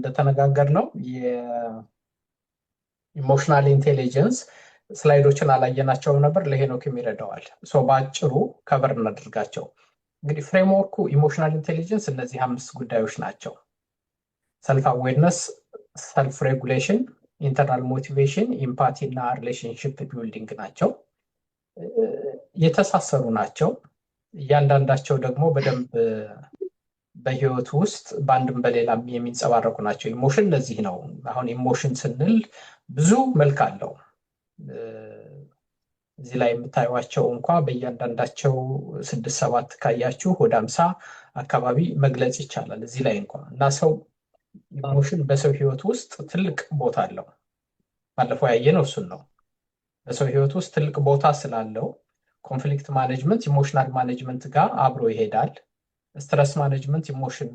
እንደተነጋገርነው የኢሞሽናል ኢንቴሊጀንስ ስላይዶችን አላየናቸው ነበር። ለሄኖክም ይረዳዋል። በአጭሩ ከበር እናድርጋቸው። እንግዲህ ፍሬምወርኩ ኢሞሽናል ኢንቴሊጀንስ እነዚህ 5 ጉዳዮች ናቸው። ሰልፍ አዌርነስ፣ ሰልፍ ሬጉሌሽን፣ ኢንተርናል ሞቲቬሽን፣ ኢምፓቲ እና ሪሌሽንሽፕ ቢልዲንግ ናቸው። የተሳሰሩ ናቸው። እያንዳንዳቸው ደግሞ በደንብ በህይወት ውስጥ በአንድም በሌላም የሚንጸባረቁ ናቸው። ኢሞሽን ለዚህ ነው። አሁን ኢሞሽን ስንል ብዙ መልክ አለው። እዚህ ላይ የምታዩቸው እንኳ በእያንዳንዳቸው 6-7 ካያችሁ ወደ 50 አካባቢ መግለጽ ይቻላል እዚህ ላይ እንኳ እና ሰው ኢሞሽን በሰው ህይወት ውስጥ ትልቅ ቦታ አለው። ባለፈው ያየነው እሱን ነው። በሰው ህይወት ውስጥ ትልቅ ቦታ ስላለው ኮንፍሊክት ማኔጅመንት ኢሞሽናል ማኔጅመንት ጋር አብሮ ይሄዳል። ስትረስ ማኔጅመንት ኢሞሽን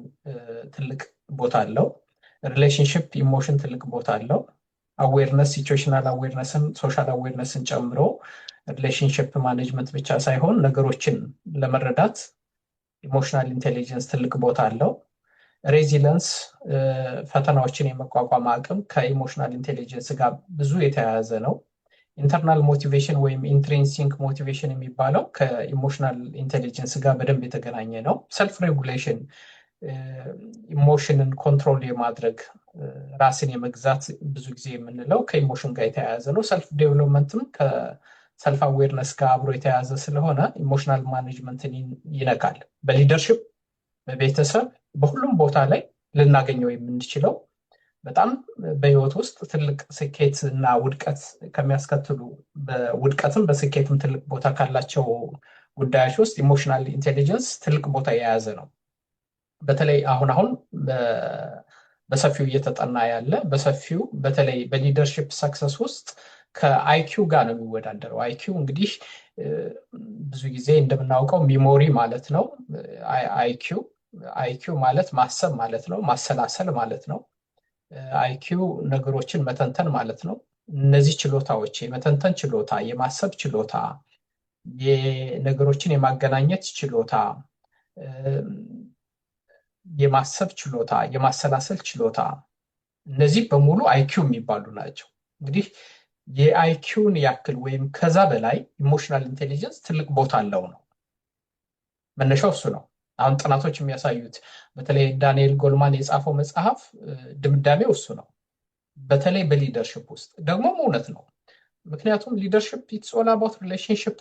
ትልቅ ቦታ አለው። ሪሌሽንሽፕ ኢሞሽን ትልቅ ቦታ አለው። አዌርነስ፣ ሲቹዌሽናል አዌርነስን ሶሻል አዌርነስን ጨምሮ ሪሌሽንሽፕ ማኔጅመንት ብቻ ሳይሆን ነገሮችን ለመረዳት ኢሞሽናል ኢንቴሊጀንስ ትልቅ ቦታ አለው። ሬዚለንስ ፈተናዎችን የመቋቋም አቅም ከኢሞሽናል ኢንቴሊጀንስ ጋር ብዙ የተያያዘ ነው። ኢንተርናል ሞቲቬሽን ወይም ኢንትሪንሲክ ሞቲቬሽን የሚባለው ከኢሞሽናል ኢንቴሊጀንስ ጋር በደንብ የተገናኘ ነው። ሰልፍ ሬጉሌሽን ኢሞሽንን ኮንትሮል የማድረግ ራስን የመግዛት ብዙ ጊዜ የምንለው ከኢሞሽን ጋር የተያያዘ ነው። ሰልፍ ዴቨሎፕመንትም ከሰልፍ አዌርነስ ጋር አብሮ የተያያዘ ስለሆነ ኢሞሽናል ማኔጅመንትን ይነካል። በሊደርሽፕ፣ በቤተሰብ፣ በሁሉም ቦታ ላይ ልናገኘው የምንችለው በጣም በህይወት ውስጥ ትልቅ ስኬት እና ውድቀት ከሚያስከትሉ በውድቀትም በስኬትም ትልቅ ቦታ ካላቸው ጉዳዮች ውስጥ ኢሞሽናል ኢንቴሊጀንስ ትልቅ ቦታ የያዘ ነው። በተለይ አሁን በሰፊው እየተጠና ያለ በሰፊው በተለይ በሊደርሽፕ ሰክሰስ ውስጥ ከአይኪው ጋር ነው የሚወዳደረው። አይኪው እንግዲህ ብዙ ጊዜ እንደምናውቀው ሚሞሪ ማለት ነው። አይኪው ማለት ማሰብ ማለት ነው፣ ማሰላሰል ማለት ነው። አይኪው ነገሮችን መተንተን ማለት ነው። እነዚህ ችሎታዎች የመተንተን ችሎታ፣ የማሰብ ችሎታ፣ የነገሮችን የማገናኘት ችሎታ፣ የማሰብ ችሎታ፣ የማሰላሰል ችሎታ፣ እነዚህ በሙሉ አይኪው የሚባሉ ናቸው። እንግዲህ የአይኪውን ያክል ወይም ከዛ በላይ ኢሞሽናል ኢንቴሊጀንስ ትልቅ ቦታ አለው ነው መነሻው እሱ ነው። አሁን ጥናቶች የሚያሳዩት በተለይ ዳንኤል ጎልማን የጻፈው መጽሐፍ ድምዳሜው እሱ ነው። በተለይ በሊደርሽፕ ውስጥ ደግሞ እውነት ነው። ምክንያቱም ሊደርሽፕ ኢትስ ኦል አባውት ሪሌሽንሽፕ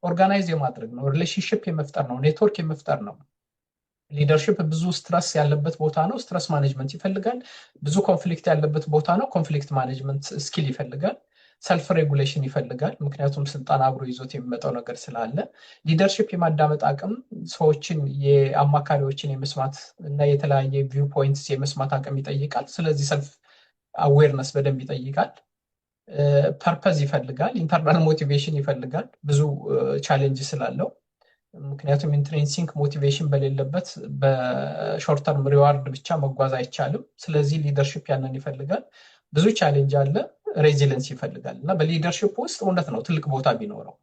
ኦርጋናይዝ የማድረግ ነው፣ ሪሌሽንሽፕ የመፍጠር ነው፣ ኔትወርክ የመፍጠር ነው። ሊደርሽፕ ብዙ ስትረስ ያለበት ቦታ ነው። ስትረስ ማኔጅመንት ይፈልጋል። ብዙ ኮንፍሊክት ያለበት ቦታ ነው። ኮንፍሊክት ማኔጅመንት ስኪል ይፈልጋል። ሰልፍ ሬጉሌሽን ይፈልጋል። ምክንያቱም ስልጣን አብሮ ይዞት የሚመጣው ነገር ስላለ ሊደርሽፕ የማዳመጥ አቅም፣ ሰዎችን የአማካሪዎችን የመስማት እና የተለያየ ቪው ፖይንትስ የመስማት አቅም ይጠይቃል። ስለዚህ ሰልፍ አዌርነስ በደንብ ይጠይቃል። ፐርፐዝ ይፈልጋል። ኢንተርናል ሞቲቬሽን ይፈልጋል ብዙ ቻሌንጅ ስላለው። ምክንያቱም ኢንትሪንሲክ ሞቲቬሽን በሌለበት በሾርት ተርም ሪዋርድ ብቻ መጓዝ አይቻልም። ስለዚህ ሊደርሽፕ ያንን ይፈልጋል። ብዙ ቻሌንጅ አለ። ሬዚለንስ ይፈልጋል እና በሊደርሽፕ ውስጥ እውነት ነው ትልቅ ቦታ ቢኖረው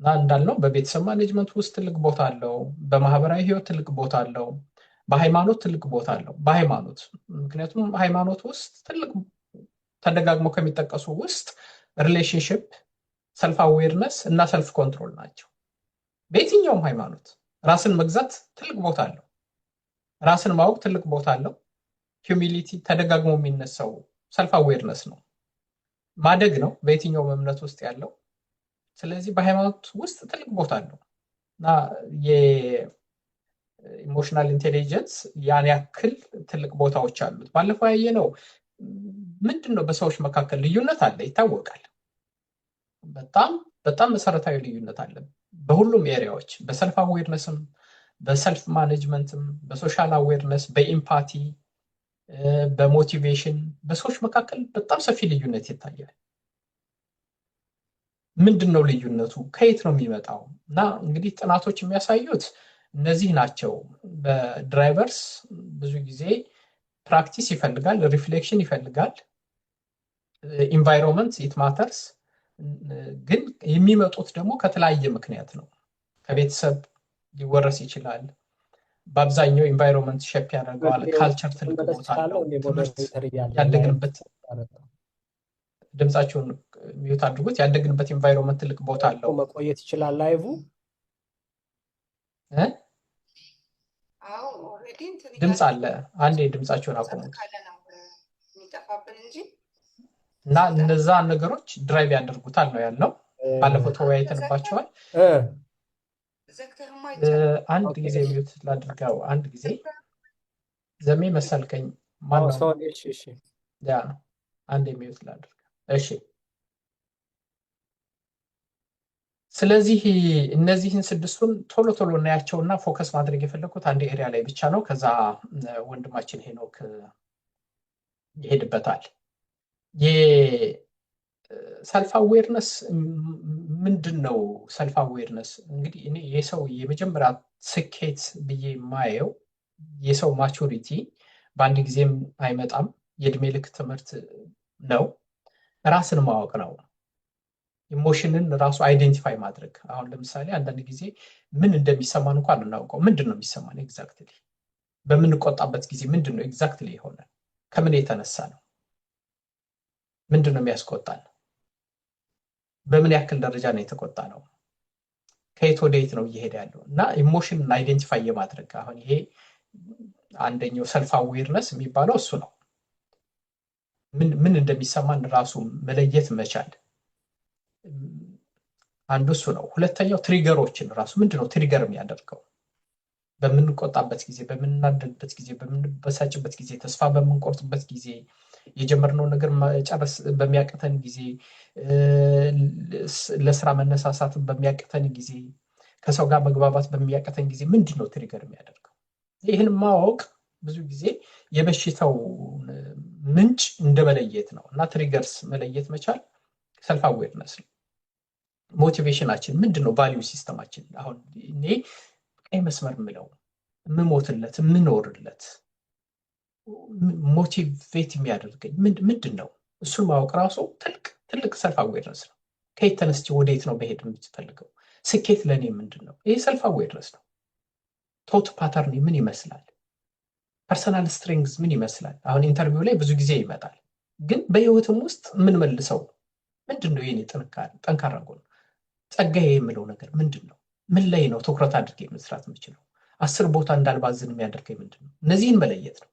እና እንዳልነው በቤተሰብ ማኔጅመንት ውስጥ ትልቅ ቦታ አለው። በማህበራዊ ህይወት ትልቅ ቦታ አለው። በሃይማኖት ትልቅ ቦታ አለው። በሃይማኖት ምክንያቱም ሃይማኖት ውስጥ ትልቅ ተደጋግሞ ከሚጠቀሱ ውስጥ ሪሌሽንሽፕ፣ ሰልፍ አዌርነስ እና ሰልፍ ኮንትሮል ናቸው። በየትኛውም ሃይማኖት ራስን መግዛት ትልቅ ቦታ አለው። ራስን ማወቅ ትልቅ ቦታ አለው። ሂዩሚሊቲ ተደጋግሞ የሚነሳው ሰልፍ አዌርነስ ነው። ማደግ ነው በየትኛውም እምነት ውስጥ ያለው። ስለዚህ በሃይማኖት ውስጥ ትልቅ ቦታ አለው እና የኢሞሽናል ኢንቴሊጀንስ ያን ያክል ትልቅ ቦታዎች አሉት። ባለፈው ያየነው ምንድነው በሰዎች መካከል ልዩነት አለ ይታወቃል። በጣም መሰረታዊ ልዩነት አለ በሁሉም ኤሪያዎች፣ በሰልፍ አዌርነስም፣ በሰልፍ ማኔጅመንትም፣ በሶሻል አዌርነስ፣ በኢምፓቲ፣ በሞቲቬሽን በሰዎች መካከል በጣም ሰፊ ልዩነት ይታያል። ምንድነው ልዩነቱ? ከየት ነው የሚመጣው? እና እንግዲህ ጥናቶች የሚያሳዩት እነዚህ ናቸው። በድራይቨርስ ብዙ ጊዜ ፕራክቲስ ይፈልጋል፣ ሪፍሌክሽን ይፈልጋል፣ ኢንቫይሮንመንት ኢት ማተርስ። ግን የሚመጡት ደግሞ ከተለያየ ምክንያት ነው። ከቤተሰብ ሊወረስ ይችላል፣ በአብዛኛው ኢንቫይሮንመንት ሼፕ ያደርገዋል። ካልቸር ትልቅ መለስ ቦታ ይችላለሁ አለው። እንደ ትምህርት ሞዴሬተር እያለ ያደግንበት ድምጻቸውን ሚውት አድርጉት። ያደግንበት ኢንቫይሮንመንት ትልቅ ቦታ አለው። መቆየት ይችላል ላይቭ ድምፅ አለ። አንዴ ድምጻቸውን አቆሙት እና እነዛ ነገሮች ድራይቭ ያደርጉታል ነው ያለው። ባለፈው ተወያይተንባቸዋል። አንድ ጊዜ ሚውት ላድርገው። አንድ ጊዜ ዘሜ መሰልከኝ ማነው? ያ አንዴ ሚውት ላድርገው። እሺ ስለዚህ እነዚህን ስድስቱን ቶሎ ቶሎ እናያቸውና ፎከስ ማድረግ የፈለኩት አንድ ኤሪያ ላይ ብቻ ነው። ከዛ ወንድማችን ሄኖክ ይሄድበታል። የሰልፍ አዌርነስ ምንድን ነው? ሰልፍ አዌርነስ እንግዲህ እኔ የሰው የመጀመሪያ ስኬት ብዬ የማየው የሰው ማቹሪቲ በአንድ ጊዜም አይመጣም። የእድሜ ልክ ትምህርት ነው። ራስን ማወቅ ነው። ኢሞሽንን ራሱ አይዴንቲፋይ ማድረግ። አሁን ለምሳሌ አንዳንድ ጊዜ ምን እንደሚሰማን እንኳን እናውቀው። ምንድን ነው የሚሰማን ኤግዛክትሊ? በምንቆጣበት ጊዜ ምንድን ነው ኤግዛክትሊ የሆነ? ከምን የተነሳ ነው? ምንድን ነው የሚያስቆጣን? በምን ያክል ደረጃ ነው የተቆጣ ነው? ከየት ወደ የት ነው እየሄደ ያለው? እና ኢሞሽንን አይዴንቲፋይ የማድረግ አሁን ይሄ አንደኛው ሰልፍ አዌርነስ የሚባለው እሱ ነው። ምን እንደሚሰማን ራሱ መለየት መቻል አንዱ እሱ ነው። ሁለተኛው ትሪገሮችን ራሱ ምንድነው ትሪገር የሚያደርገው? በምንቆጣበት ጊዜ፣ በምናደድበት ጊዜ፣ በምንበሳጭበት ጊዜ፣ ተስፋ በምንቆርጥበት ጊዜ፣ የጀመርነው ነገር መጨረስ በሚያቅተን ጊዜ፣ ለስራ መነሳሳት በሚያቅተን ጊዜ፣ ከሰው ጋር መግባባት በሚያቅተን ጊዜ ምንድነው ትሪገር የሚያደርገው? ይህን ማወቅ ብዙ ጊዜ የበሽታው ምንጭ እንደመለየት ነው። እና ትሪገርስ መለየት መቻል ሰልፍ አዌርነስ ነው። ሞቲቬሽናችን ምንድነው? ቫልዩ ሲስተማችን። አሁን እኔ ቀይ መስመር ምለው የምሞትለት የምኖርለት ሞቲቬት የሚያደርገኝ ምንድን ነው? እሱን ማወቅ ራሱ ትልቅ ሰልፍ አዌርነስ ነው። ከየት ተነስቼ ወደየት ነው መሄድ የምትፈልገው? ስኬት ለእኔ ምንድን ነው? ይህ ሰልፍ አዌርነስ ነው። ቶት ፓተርን ምን ይመስላል? ፐርሰናል ስትሬንግዝ ምን ይመስላል? አሁን ኢንተርቪው ላይ ብዙ ጊዜ ይመጣል። ግን በህይወትም ውስጥ የምንመልሰው ምንድን ነው? የኔ ጠንካራ ጎን ጸጋዬ የምለው ነገር ምንድን ነው? ምን ላይ ነው ትኩረት አድርጌ መስራት የምችለው? 10 ቦታ እንዳልባዝን የሚያደርገኝ ምንድን ነው? እነዚህን መለየት ነው።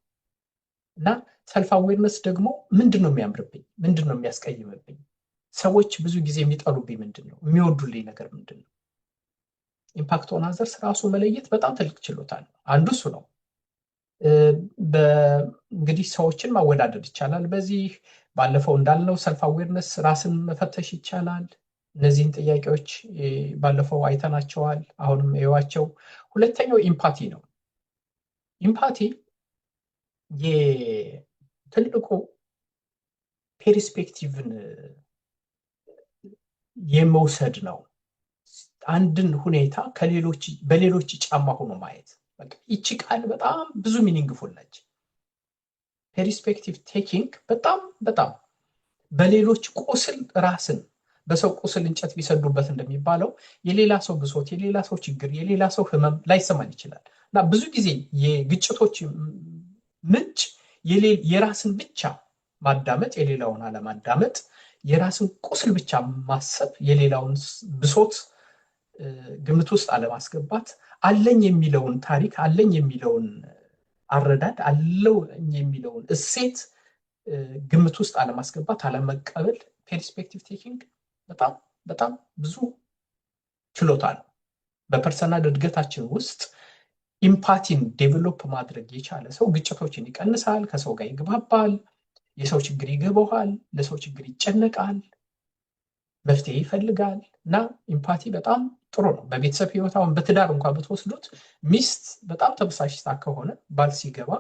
እና ሰልፍ አዌርነስ ደግሞ ምንድን ነው የሚያምርብኝ? ምንድን ነው የሚያስቀይምብኝ? ሰዎች ብዙ ጊዜ የሚጠሉብኝ ምንድን ነው? የሚወዱልኝ ነገር ምንድን ነው? ኢምፓክት ኦን አዘርስ ራሱ መለየት በጣም ትልቅ ችሎታ ነው። አንዱ እሱ ነው። እንግዲህ ሰዎችን ማወዳደር ይቻላል። በዚህ ባለፈው እንዳልነው ሰልፍ አዌርነስ ራስን መፈተሽ ይቻላል። እነዚህን ጥያቄዎች ባለፈው አይተናቸዋል። አሁንም እዩዋቸው። ሁለተኛው ኢምፓቲ ነው። ኢምፓቲ የትልቁ ፔርስፔክቲቭን የመውሰድ ነው። አንድን ሁኔታ በሌሎች ጫማ ሆኖ ማየት። ይቺ ቃል በጣም ብዙ ሚኒንግፉል ነች። ፔርስፔክቲቭ ቴኪንግ በጣም በሌሎች ቁስል ራስን በሰው ቁስል እንጨት ቢሰዱበት እንደሚባለው የሌላ ሰው ብሶት፣ የሌላ ሰው ችግር፣ የሌላ ሰው ህመም ላይሰማን ይችላል። እና ብዙ ጊዜ የግጭቶች ምንጭ የራስን ብቻ ማዳመጥ፣ የሌላውን አለማዳመጥ፣ የራስን ቁስል ብቻ ማሰብ፣ የሌላውን ብሶት ግምት ውስጥ አለማስገባት፣ አለኝ የሚለውን ታሪክ፣ አለኝ የሚለውን አረዳድ፣ አለኝ የሚለውን እሴት ግምት ውስጥ አለማስገባት፣ አለመቀበል። ፔርስፔክቲቭ ቴኪንግ በጣም ብዙ ችሎታ ነው። በፐርሰናል እድገታችን ውስጥ ኢምፓቲን ዴቨሎፕ ማድረግ የቻለ ሰው ግጭቶችን ይቀንሳል፣ ከሰው ጋር ይግባባል፣ የሰው ችግር ይገባዋል፣ ለሰው ችግር ይጨነቃል፣ መፍትሄ ይፈልጋል። እና ኢምፓቲ በጣም ጥሩ ነው። በቤተሰብ ህይወት አሁን በትዳር እንኳን ብትወስዱት ሚስት በጣም ተበሳጭታ ከሆነ ባል ሲገባ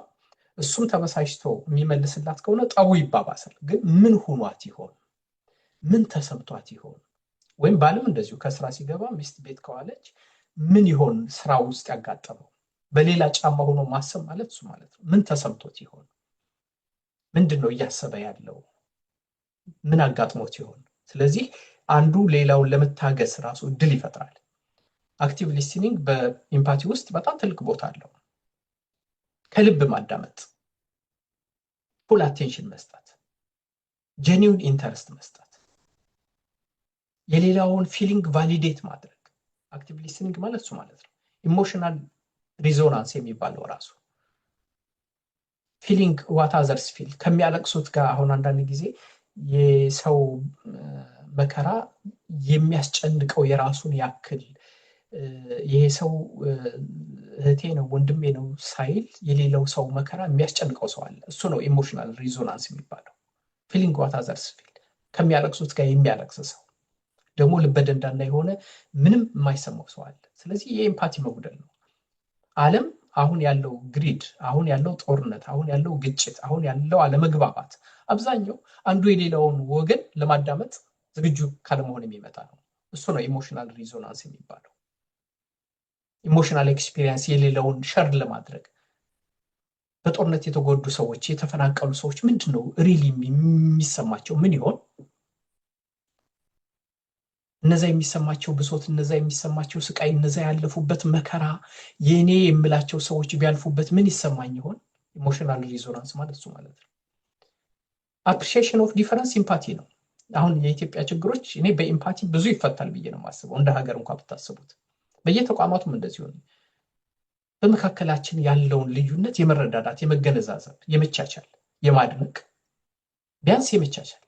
እሱም ተበሳጭቶ የሚመልስላት ከሆነ ጠቡ ይባባሳል። ግን ምን ሆኗት ይሆን? ምን ተሰምቷት ይሆን? ወይም ባልም እንደዚሁ ከስራ ሲገባ ሚስት ቤት ከዋለች ምን ይሆን ስራ ውስጥ ያጋጠመው? በሌላ ጫማ ሆኖ ማሰብ ማለት እሱ ማለት ነው። ምን ተሰምቶት ይሆን? ምንድን ነው እያሰበ ያለው? ምን አጋጥሞት ይሆን? ስለዚህ አንዱ ሌላውን ለመታገስ ራሱ እድል ይፈጥራል። አክቲቭ ሊስኒንግ በኢምፓቲ ውስጥ በጣም ትልቅ ቦታ አለው። ከልብ ማዳመጥ፣ ፉል አቴንሽን መስጠት፣ ጄኒውን ኢንተረስት መስጠት፣ የሌላውን ፊሊንግ ቫሊዴት ማድረግ። አክቲቭ ሊስኒንግ ማለት እሱ ማለት ነው። ኢሞሽናል ሪዞናንስ የሚባለው ራሱ ፊሊንግ ዋት አዘርስ ፊል ከሚያለቅሱት ጋር አሁን አንዳንድ ጊዜ የሰው መከራ የሚያስጨንቀው የራሱን ያክል ይሄ ሰው እህቴ ነው ወንድሜ ነው ሳይል የሌላው ሰው መከራ የሚያስጨንቀው ሰው አለ። እሱ ነው ኢሞሽናል ሪዞናንስ የሚባለው። ፊሊንግ ዋት አዘርስ ፊል ከሚያለቅሱት ጋር የሚያለቅስ ሰው ደግሞ ልበደንዳና የሆነ ምንም የማይሰማው ሰው አለ። ስለዚህ የኤምፓቲ መጉደል ነው። ዓለም አሁን ያለው ግሪድ፣ አሁን ያለው ጦርነት፣ አሁን ያለው ግጭት፣ አሁን ያለው አለመግባባት አብዛኛው አንዱ የሌላውን ወገን ለማዳመጥ ዝግጁ ካለመሆን የሚመጣ ነው። እሱ ነው ኢሞሽናል ሪዞናንስ የሚባለው። ኢሞሽናል ኤክስፒሪየንስ የሌላውን ሸር ለማድረግ በጦርነት የተጎዱ ሰዎች፣ የተፈናቀሉ ሰዎች ምንድነው ሪሊ የሚሰማቸው? ምን ይሆን እነዛ የሚሰማቸው ብሶት፣ እነዛ የሚሰማቸው ስቃይ፣ እነዛ ያለፉበት መከራ የኔ የምላቸው ሰዎች ቢያልፉበት ምን ይሰማኝ ይሆን? ኢሞሽናል ሪዞናንስ ማለት እሱ ማለት ነው። አፕሪሺዬሽን ኦፍ ዲፈረንስ ኢምፓቲ ነው። አሁን የኢትዮጵያ ችግሮች እኔ በኢምፓቲ ብዙ ይፈታል ብዬ ነው የማስበው። እንደ ሀገር እንኳን ብታስቡት በየተቋማቱም እንደዚህ ሆነ በመካከላችን ያለውን ልዩነት የመረዳዳት፣ የመገነዛዘብ፣ የመቻቻል፣ የማድነቅ ቢያንስ የመቻቻል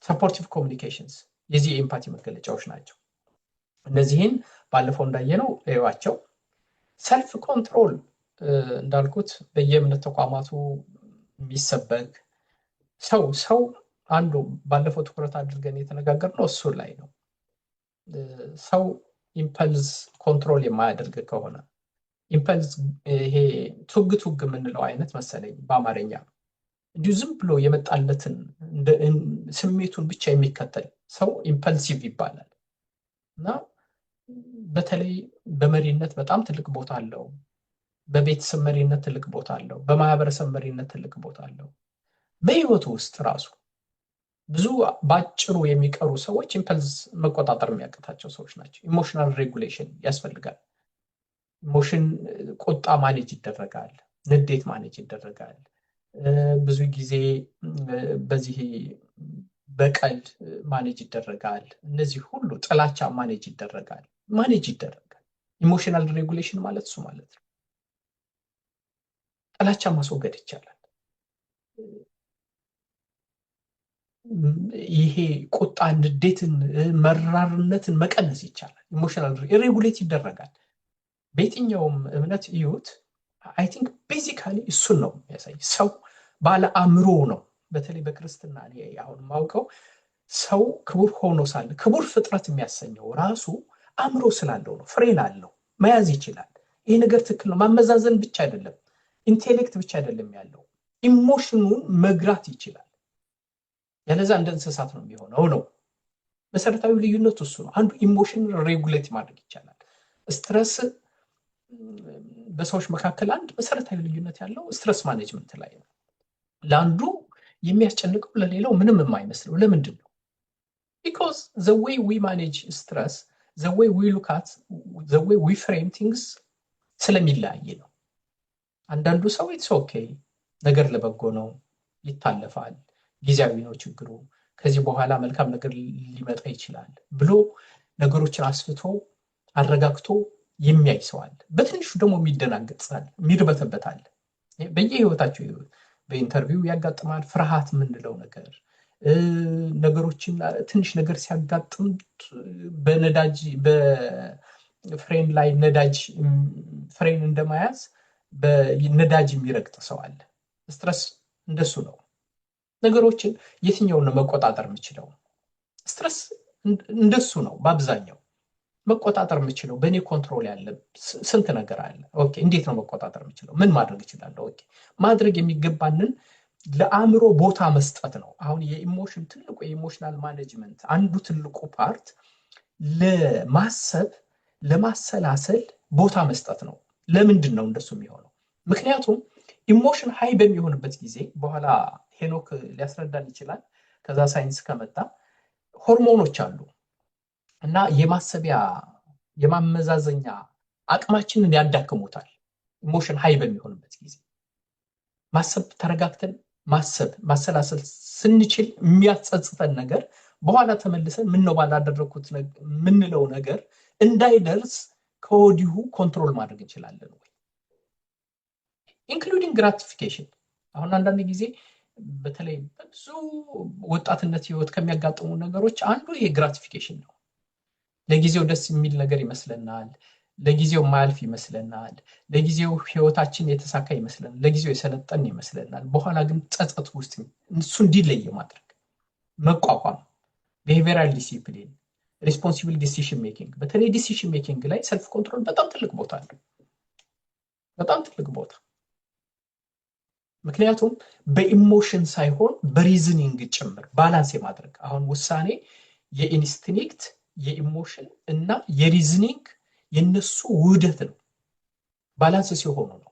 ሰፖርቲቭ ኮሚኒኬሽንስ የዚህ የኤምፓቲ መገለጫዎች ናቸው። እነዚህን ባለፈው እንዳየነው እዩዋቸው። ሰልፍ ኮንትሮል እንዳልኩት በየእምነት ተቋማቱ የሚሰበክ ሰው አንዱ ባለፈው ትኩረት አድርገን የተነጋገርነው እሱ ላይ ነው። ሰው ኢምፐልስ ኮንትሮል የማያደርግ ከሆነ ኢምፐልስ ይሄ ቱግ የምንለው አይነት መሰለኝ በአማርኛ እንዲሁ ዝም ብሎ የመጣለትን ስሜቱን ብቻ የሚከተል ሰው ኢምፐልሲቭ ይባላል። እና በተለይ በመሪነት በጣም ትልቅ ቦታ አለው። በቤተሰብ መሪነት ትልቅ ቦታ አለው። በማህበረሰብ መሪነት ትልቅ ቦታ አለው። በህይወቱ ውስጥ ራሱ ብዙ ባጭሩ የሚቀሩ ሰዎች ኢምፐልስ መቆጣጠር የሚያቅታቸው ሰዎች ናቸው። ኢሞሽናል ሬጉሌሽን ያስፈልጋል። ኢሞሽን ቁጣ ማኔጅ ይደረጋል፣ ንዴት ማኔጅ ይደረጋል። ብዙ ጊዜ በዚህ በቀል ማኔጅ ይደረጋል። እነዚህ ሁሉ ጥላቻ ማኔጅ ይደረጋል። ኢሞሽናል ሬጉሌሽን ማለት እሱ ማለት ነው። ጥላቻ ማስወገድ ይቻላል። ይሄ ቁጣ፣ ንዴትን፣ መራርነትን መቀነስ ይቻላል። ኢሞሽናል ሬጉሌት ይደረጋል። በየትኛውም እምነት እዩት፣ አይ ቲንክ ቤዚካሊ እሱን ነው የሚያሳይ። ሰው ባለ አእምሮ ነው። በተለይ በክርስትና አሁን ማውቀው ሰው ክቡር ሆኖ ሳለ ክቡር ፍጥረት የሚያሰኘው ራሱ አእምሮ ስላለው ነው። ፍሬን አለው፣ መያዝ ይችላል። ይሄ ነገር ትክክል ነው። ማመዛዘን ብቻ አይደለም፣ ኢንቴሌክት ብቻ አይደለም ያለው፣ ኢሞሽኑን መግራት ይችላል። ያለዛ እንደ እንስሳት ነው የሚሆነው ነው። መሰረታዊ ልዩነቱ እሱ ነው። አንዱ ኢሞሽን ሬጉሌት ማድረግ ይቻላል። ስትረስ በሰዎች መካከል አንድ መሰረታዊ ልዩነት ያለው ስትረስ ማኔጅመንት ላይ ነው። ለአንዱ የሚያስጨንቀው ለሌላው ምንም የማይመስለው ለምንድን ነው? ቢኮዝ the way we manage stress, the way we look at, the way we frame things ስለሚለያይ ነው። አንዳንዱ ሰው ኢትስ ኦኬ፣ ነገር ለበጎ ነው፣ ይታለፋል፣ ጊዜያዊ ነው ችግሩ፣ ከዚህ በኋላ መልካም ነገር ሊመጣ ይችላል ብሎ ነገሮችን አስፍቶ አረጋግቶ የሚያይ ሰው አለ። በትንሹ ደግሞ የሚደናገጣል፣ የሚርበተበታል። በየህይወታቸው በኢንተርቪው ያጋጥማል። ፍርሃት የምንለው ነገር ነገሮችን ትንሽ ነገር ሲያጋጥም በነዳጅ በፍሬን ላይ ነዳጅ ፍሬን እንደማያዝ በነዳጅ የሚረግጥ ሰው አለ። ስትረስ እንደሱ ነው። ነገሮችን የትኛውን ነው መቆጣጠር የምችለው? ስትረስ እንደሱ ነው። በአብዛኛው መቆጣጠር የምችለው በእኔ ኮንትሮል ያለ ስንት ነገር አለ። ኦኬ፣ እንዴት ነው መቆጣጠር የምችለው? ምን ማድረግ እችላለሁ? ኦኬ፣ ማድረግ የሚገባንን ለአእምሮ ቦታ መስጠት ነው። አሁን የኢሞሽን ትልቁ የኢሞሽናል ማኔጅመንት አንዱ ትልቁ ፓርት ለማሰብ ለማሰላሰል ቦታ መስጠት ነው። ለምንድን ነው እንደሱ የሚሆነው? ምክንያቱም ኢሞሽን ሃይ በሚሆንበት ጊዜ በኋላ ሄኖክ ሊያስረዳን ይችላል። ከዛ ሳይንስ ከመጣ ሆርሞኖች አሉ እና የማሰቢያ የማመዛዘኛ አቅማችንን ያዳክሙታል። ኢሞሽን ሃይ በሚሆንበት ጊዜ ማሰብ ተረጋግተን ማሰላሰል ስንችል የሚያጸጽተን ነገር በኋላ ተመልሰን ምን ነው ባላደረኩት ምንለው ነገር እንዳይደርስ ከወዲሁ ኮንትሮል ማድረግ እንችላለን ወይ ኢንክሉዲንግ ግራቲፊኬሽን አሁን አንዳንድ ጊዜ በተለይ ብዙ ወጣትነት ህይወት ከሚያጋጥሙ ነገሮች አንዱ ይሄ ግራቲፊኬሽን ነው ለጊዜው ደስ የሚል ነገር ይመስለናል ለጊዜው ማልፍ ይመስለናል ለጊዜው ህይወታችን የተሳካ ይመስለናል ለጊዜው የሰለጠን ይመስለናል በኋላ ግን ጸጸት ውስጥ እሱ እንዲለይ ማድረግ መቋቋም behavioral discipline responsible decision making በተለይ decision making ላይ self control በጣም ትልቅ ቦታ አለው በጣም ትልቅ ቦታ ምክንያቱም በኢሞሽን ሳይሆን በሪዝኒንግ ጭምር ባላንስ የማድረግ አሁን ውሳኔ የኢንስቲንክት የኢሞሽን እና የሪዝኒንግ የነሱ ውህደት ነው ባላንስ ሲሆኑ ነው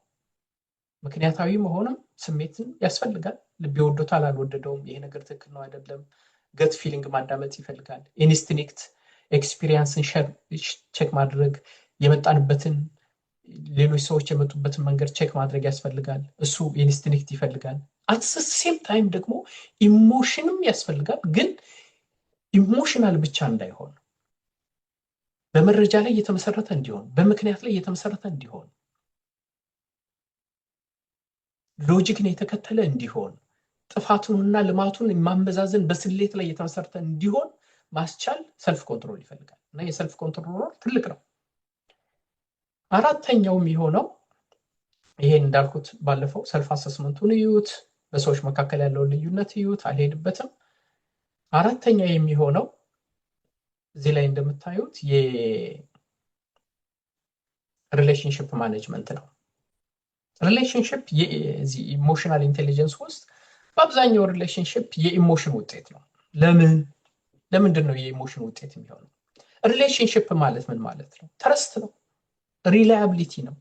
ምክንያታዊ መሆንም ስሜትን ያስፈልጋል ልብ ይወዶታል አልወደደውም ይሄ ነገር ትክክል ነው አይደለም ገት ፊሊንግ ማዳመጥ ይፈልጋል ኢንስቲንክት ኤክስፒሪየንስን ቼክ ማድረግ የመጣንበትን ሌሎች ሰዎች የመጡበትን መንገድ ቼክ ማድረግ ያስፈልጋል እሱ ኢንስቲንክት ይፈልጋል at the same time ደግሞ ኢሞሽንም ያስፈልጋል ግን ኢሞሽናል ብቻ እንዳይሆን በመረጃ ላይ የተመሰረተ እንዲሆን በምክንያት ላይ የተመሰረተ እንዲሆን ሎጂክን የተከተለ እንዲሆን ጥፋቱንና ልማቱን ማመዛዘን በስሌት ላይ የተመሰረተ እንዲሆን ማስቻል ሰልፍ ኮንትሮል ይፈልጋል እና የሰልፍ ኮንትሮል ትልቅ ነው አራተኛው የሚሆነው ይሄን እንዳልኩት ባለፈው ሰልፍ አሰስመንቱን ይዩት በሰዎች መካከል ያለው ልዩነት ይዩት አልሄድበትም አራተኛው የሚሆነው እዚህ ላይ እንደምታዩት የሪሌሽንሺፕ ማኔጅመንት ነው ሪሌሽንሺፕ የዚህ ኢሞሽናል ኢንቴሊጀንስ ውስጥ በአብዛኛው ሪሌሽንሺፕ የኢሞሽን ውጤት ነው ለምንድን ነው የኢሞሽን ውጤት የሚሆነው ሪሌሽንሺፕ ማለት ምን ማለት ነው ትረስት ነው ሪላያቢሊቲ ነው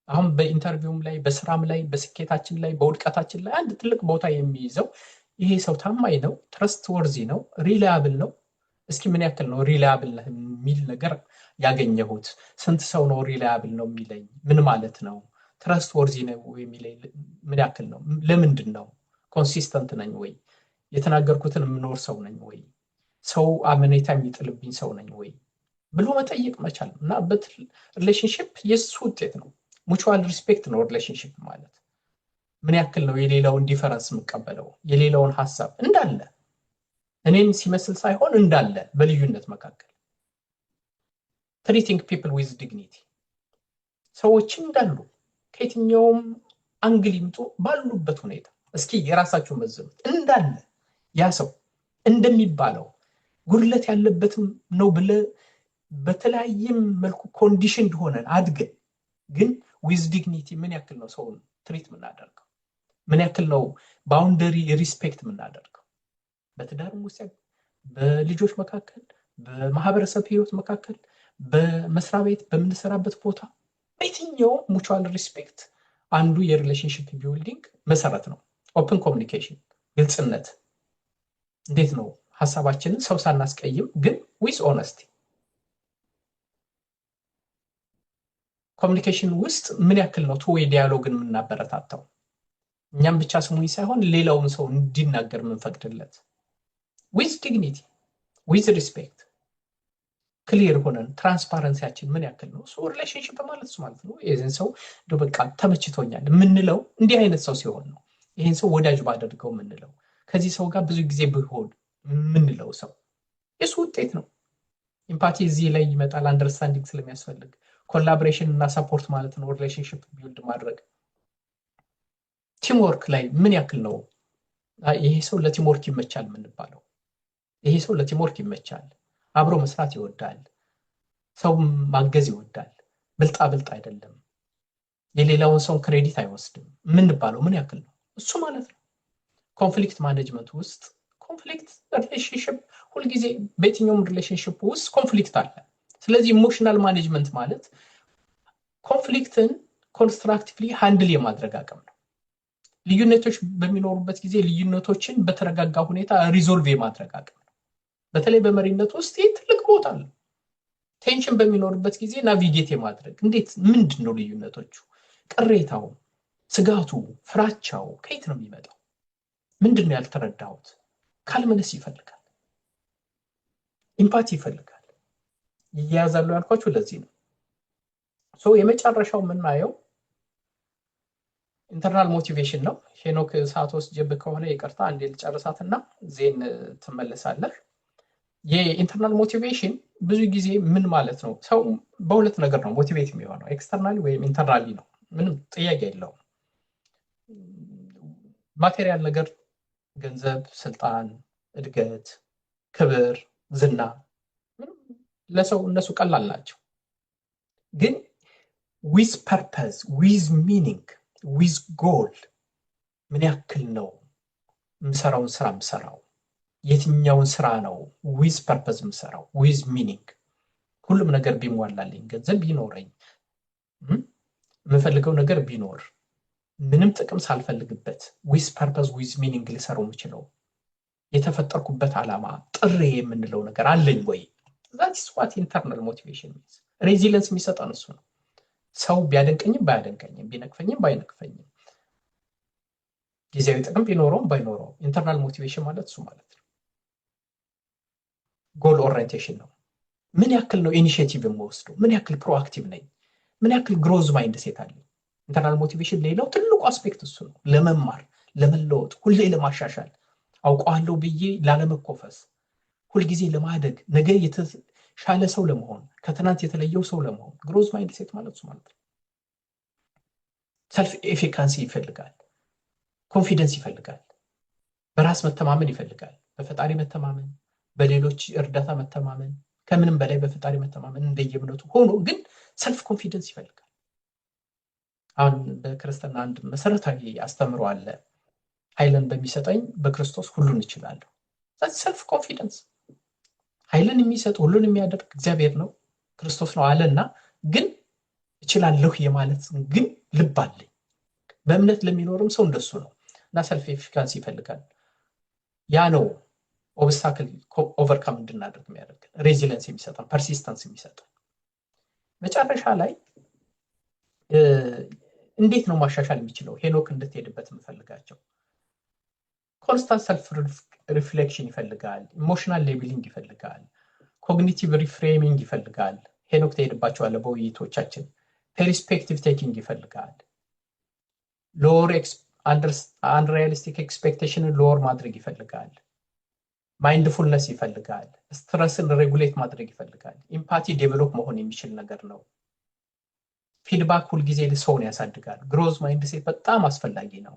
አሁን በኢንተርቪውም ላይ በስራም ላይ በስኬታችን ላይ በውድቀታችን ላይ አንድ ትልቅ ቦታ የሚይዘው ይሄ ሰው ታማኝ ነው ትረስት ወርዚ ነው ሪላያብል ነው እስኪ ምን ያክል ነው ሪላያብል የሚል ነገር ያገኘሁት ስንት ሰው ነው ሪላያብል ነው የሚለኝ ምን ማለት ነው ትረስት ወርዚ ነው የሚለኝ ምን ያክል ነው ለምንድን ነው ኮንሲስተንት ነኝ ወይ የተናገርኩትን ምኖር ሰው ነኝ ወይ ሰው አመኔታ የሚጥልብኝ ሰው ነኝ ወይ ብሎ መጠየቅ መቻል እና ሪሌሽንሺፕ የሱ ውጤት ነው ሙቹዋል ሪስፔክት ነው ሪሌሽንሺፕ ማለት ምን ያክል ነው የሌላውን ዲፈረንስ መቀበለው የሌላውን ሐሳብ እንዳለ እኔን ሲመስል ሳይሆን እንዳለ በልዩነት መካከል treating people with dignity ሰዎች እንዳሉ ከየትኛውም አንግል ይምጡ ባሉበት ሁኔታ እስኪ የራሳቸው መዘኑት እንዳለ ያ ሰው እንደሚባለው ጉድለት ያለበትም ነው ብለ በተለያየም መልኩ ኮንዲሽን ሆነን አድገን ግን with dignity ምን ያክል ነው ሰውን ትሪት ምናደርገው ምን ያክል ነው ባውንደሪ ሪስፔክት ምናደርገው በትዳርም ውስጥ በልጆች መካከል በማህበረሰብ ህይወት መካከል በመስሪያ ቤት በምንሰራበት ቦታ በየትኛው ሙቹዋል ሪስፔክት አንዱ የሪሌሽንሺፕ ቢልዲንግ መሰረት ነው ኦፕን ኮሚኒኬሽን ግልጽነት እንዴት ነው ሐሳባችንን ሰው ሳናስቀይም ግን with honesty ኮሚኒኬሽን ውስጥ ምን ያክል ነው ቱ ዌይ ዲያሎግን ምናበረታታው እኛም ብቻ ስሙኝ ሳይሆን ሌላውን ሰው እንዲናገር ምንፈቅድለት with dignity with respect ክሊር ሆነን ትራንስፓረንሲያችን ምን ያክል ነው ሶ ሪሌሽንሺፕ ማለት ነው ይሄን ሰው በቃ ተመችቶኛል ምንለው እንዲህ አይነት ሰው ሲሆን ነው ይሄን ሰው ወዳጅ ባደርገው ምንለው ከዚህ ሰው ጋር ብዙ ጊዜ ብሆን ምንለው ሰው የሱ ውጤት ነው ኢምፓቲ እዚህ ላይ ይመጣል አንደርስታንዲንግ ስለሚያስፈልግ ኮላቦሬሽን እና ሰፖርት ማለት ነው ሪሌሽንሺፕ ቢልድ ማድረግ ቲም ወርክ ላይ ምን ያክል ነው ይሄ ሰው ለቲም ወርክ ይመቻል ምንባለው ይሄ ሰው ለቲም ወርክ ይመቻል አብሮ መስራት ይወዳል ሰው ማገዝ ይወዳል ብልጣ አይደለም የሌላውን ሰው ክሬዲት አይወስድም ምንባለው ምን ያክል ነው እሱ ማለት ነው ኮንፍሊክት ማኔጅመንት ውስጥ ኮንፍሊክት ሪሌሽንሺፕ ሁሉ ጊዜ በየትኛውም ሪሌሽንሺፕ ውስጥ ኮንፍሊክት አለ ስለዚህ ኢሞሽናል ማኔጅመንት ማለት ኮንፍሊክትን ኮንስትራክቲቭሊ ሃንድል የማድረግ አቅም ነው ልዩነቶች በሚኖሩበት ጊዜ ልዩነቶችን በተረጋጋ ሁኔታ ሪዞልቭ የማድረግ አቅም ነው በተለይ በመሪነት ውስጥ ትልቅ ቦታ አለ ቴንሽን በሚኖርበት ጊዜ ናቪጌት የማድረግ እንዴት ምንድነው ልዩነቶቹ ቅሬታው፣ ስጋቱ፣ ፍራቻው ከየት ነው የሚመጣው? ምንድነው ያልተረዳሁት? ካልመለስ ይፈልጋል፣ ኢምፓቲ ይፈልጋል። ይያዛሉ ያልኳችሁ ለዚህ ነው። የመጨረሻው የምናየው ኢንተርናል ሞቲቬሽን ነው። ሄኖክ ሰዓት ወስጄብህ ከሆነ ይቅርታ፣ አንዴ ልጨርሳትና ዜን ትመለሳለህ። የኢንተርናል ሞቲቬሽን ብዙ ጊዜ ምን ማለት ነው? ሰው በሁለት ነገር ነው ሞቲቬት የሚሆነው፣ ኤክስተርናሊ ወይም ኢንተርናሊ ነው። ምንም ጥያቄ የለውም። ማቴሪያል ነገር፣ ገንዘብ፣ ስልጣን፣ እድገት፣ ክብር፣ ዝና ለሰው እነሱ ቀላል ናቸው። ግን ዊዝ ፐርፐዝ፣ ዊዝ ሚኒንግ፣ ዊዝ ጎል ምን ያክል ነው የምሰራውን ስራ የምሰራው? የትኛውን ስራ ነው ዊዝ ፐርፐዝ የምሰራው? ዊዝ ሚኒንግ፣ ሁሉም ነገር ቢሟላልኝ፣ ገንዘብ ቢኖረኝ፣ የምፈልገው ነገር ቢኖር፣ ምንም ጥቅም ሳልፈልግበት ዊዝ ፐርፐዝ ዊዝ ሚኒንግ ልሰራው የምችለው የተፈጠርኩበት ዓላማ ጥሪ የምንለው ነገር አለኝ ወይ? ዛትስ ዋት ኢንተርናል ሞቲቬሽን ሚንስ። ሬዚለንስ የሚሰጠን እሱ ነው። ሰው ቢያደንቀኝም ባያደንቀኝም፣ ቢነቅፈኝም ባይነቅፈኝም፣ ጊዜያዊ ጥቅም ቢኖረውም ባይኖረውም፣ ኢንተርናል ሞቲቬሽን ማለት እሱ ማለት ነው። ጎል ኦሪየንቴሽን ነው። ምን ያክል ነው ኢኒሺዬቲቭ የምወስደው? ምን ያክል ፕሮአክቲቭ ነኝ? ምን ያክል ግሮዝ ማይንድ ሴት አለኝ? ኢንተርናል ሞቲቬሽን ሌላው ትልቁ አስፔክት እሱ ነው። ለመማር፣ ለመለወጥ፣ ሁሌ ለማሻሻል፣ አውቀዋለሁ ብዬ ላለመኮፈስ፣ ሁልጊዜ ለማደግ፣ ነገ የተሻለ ሰው ለመሆን፣ ከትናንት የተለየው ሰው ለመሆን። ግሮዝ ማይንድ ሴት ማለት እሱ ማለት ነው። ሰልፍ ኤፊካንሲ ይፈልጋል፣ ኮንፊደንስ ይፈልጋል፣ በራስ መተማመን ይፈልጋል፣ በፈጣሪ መተማመን፣ በሌሎች እርዳታ መተማመን፣ ከምንም በላይ በፈጣሪ መተማመን እንደየእምነቱ ሆኖ ግን ሰልፍ ኮንፊደንስ ይፈልጋል። አሁን በክርስትና አንድ መሰረታዊ አስተምሮ አለ። ኃይልን በሚሰጠኝ በክርስቶስ ሁሉን እችላለሁ። ሰልፍ ኮንፊደንስ፣ ኃይልን የሚሰጥ ሁሉን የሚያደርግ እግዚአብሔር ነው፣ ክርስቶስ ነው አለና ግን እችላለሁ የማለት ግን ልብ አለኝ። በእምነት ለሚኖርም ሰው እንደሱ ነው እና ሰልፍ ኤፊካንሲ ይፈልጋል። ያ ነው ኦብስታክል ኦቨርካም እንድናደርግ የሚያደርግ፣ ሬዚለንስ የሚሰጠን፣ ፐርሲስተንስ የሚሰጠን። መጨረሻ ላይ እንዴት ነው ማሻሻል የሚችለው? ሄኖክ እንድትሄድበት የምፈልጋቸው ኮንስታንት ሰልፍ ሪፍሌክሽን ይፈልጋል፣ ኢሞሽናል ሌብሊንግ ይፈልጋል፣ ኮግኒቲቭ ሪፍሬሚንግ ይፈልጋል። ሄኖክ ትሄድባቸዋለህ በውይይቶቻችን። ፔርስፔክቲቭ ቴኪንግ ይፈልጋል። ሎወር አንሪያሊስቲክ ኤክስፔክቴሽንን ሎወር ማድረግ ይፈልጋል። ማይንድፉልነስ ይፈልጋል። ስትረስን ሬጉሌት ማድረግ ይፈልጋል። ኢምፓቲ ዴቨሎፕ መሆን የሚችል ነገር ነው። ፊድባክ ሁልጊዜ ሰውን ያሳድጋል። ግሮዝ ማይንድ ሴት በጣም አስፈላጊ ነው።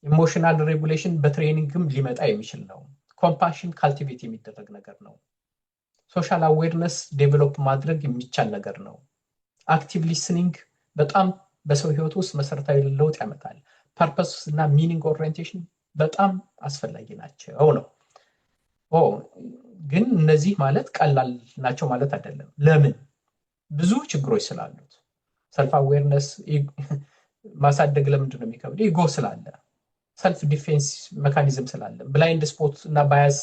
ኢሞሽናል ሬጉሌሽን በትሬኒንግም ሊመጣ የሚችል ነው። ኮምፓሽን ካልቲቬት የሚደረግ ነገር ነው። ሶሻል አዌርነስ ዴቨሎፕ ማድረግ የሚቻል ነገር ነው። አክቲቭ ሊስኒንግ በጣም በሰው ህይወት ውስጥ መሰረታዊ ለውጥ ያመጣል። ፐርፐስ እና ሚኒንግ ኦሪየንቴሽን በጣም አስፈላጊ ናቸው ነው። ግን እነዚህ ማለት ቀላል ናቸው ማለት አይደለም። ለምን? ብዙ ችግሮች ስላሉት። ሰልፍ አዌርነስ ማሳደግ ለምንድን ነው የሚከብድ? ኢጎ ስላለ፣ ሰልፍ ዲፌንስ ሜካኒዝም ስላለ፣ ብላይንድ ስፖት እና ባያስ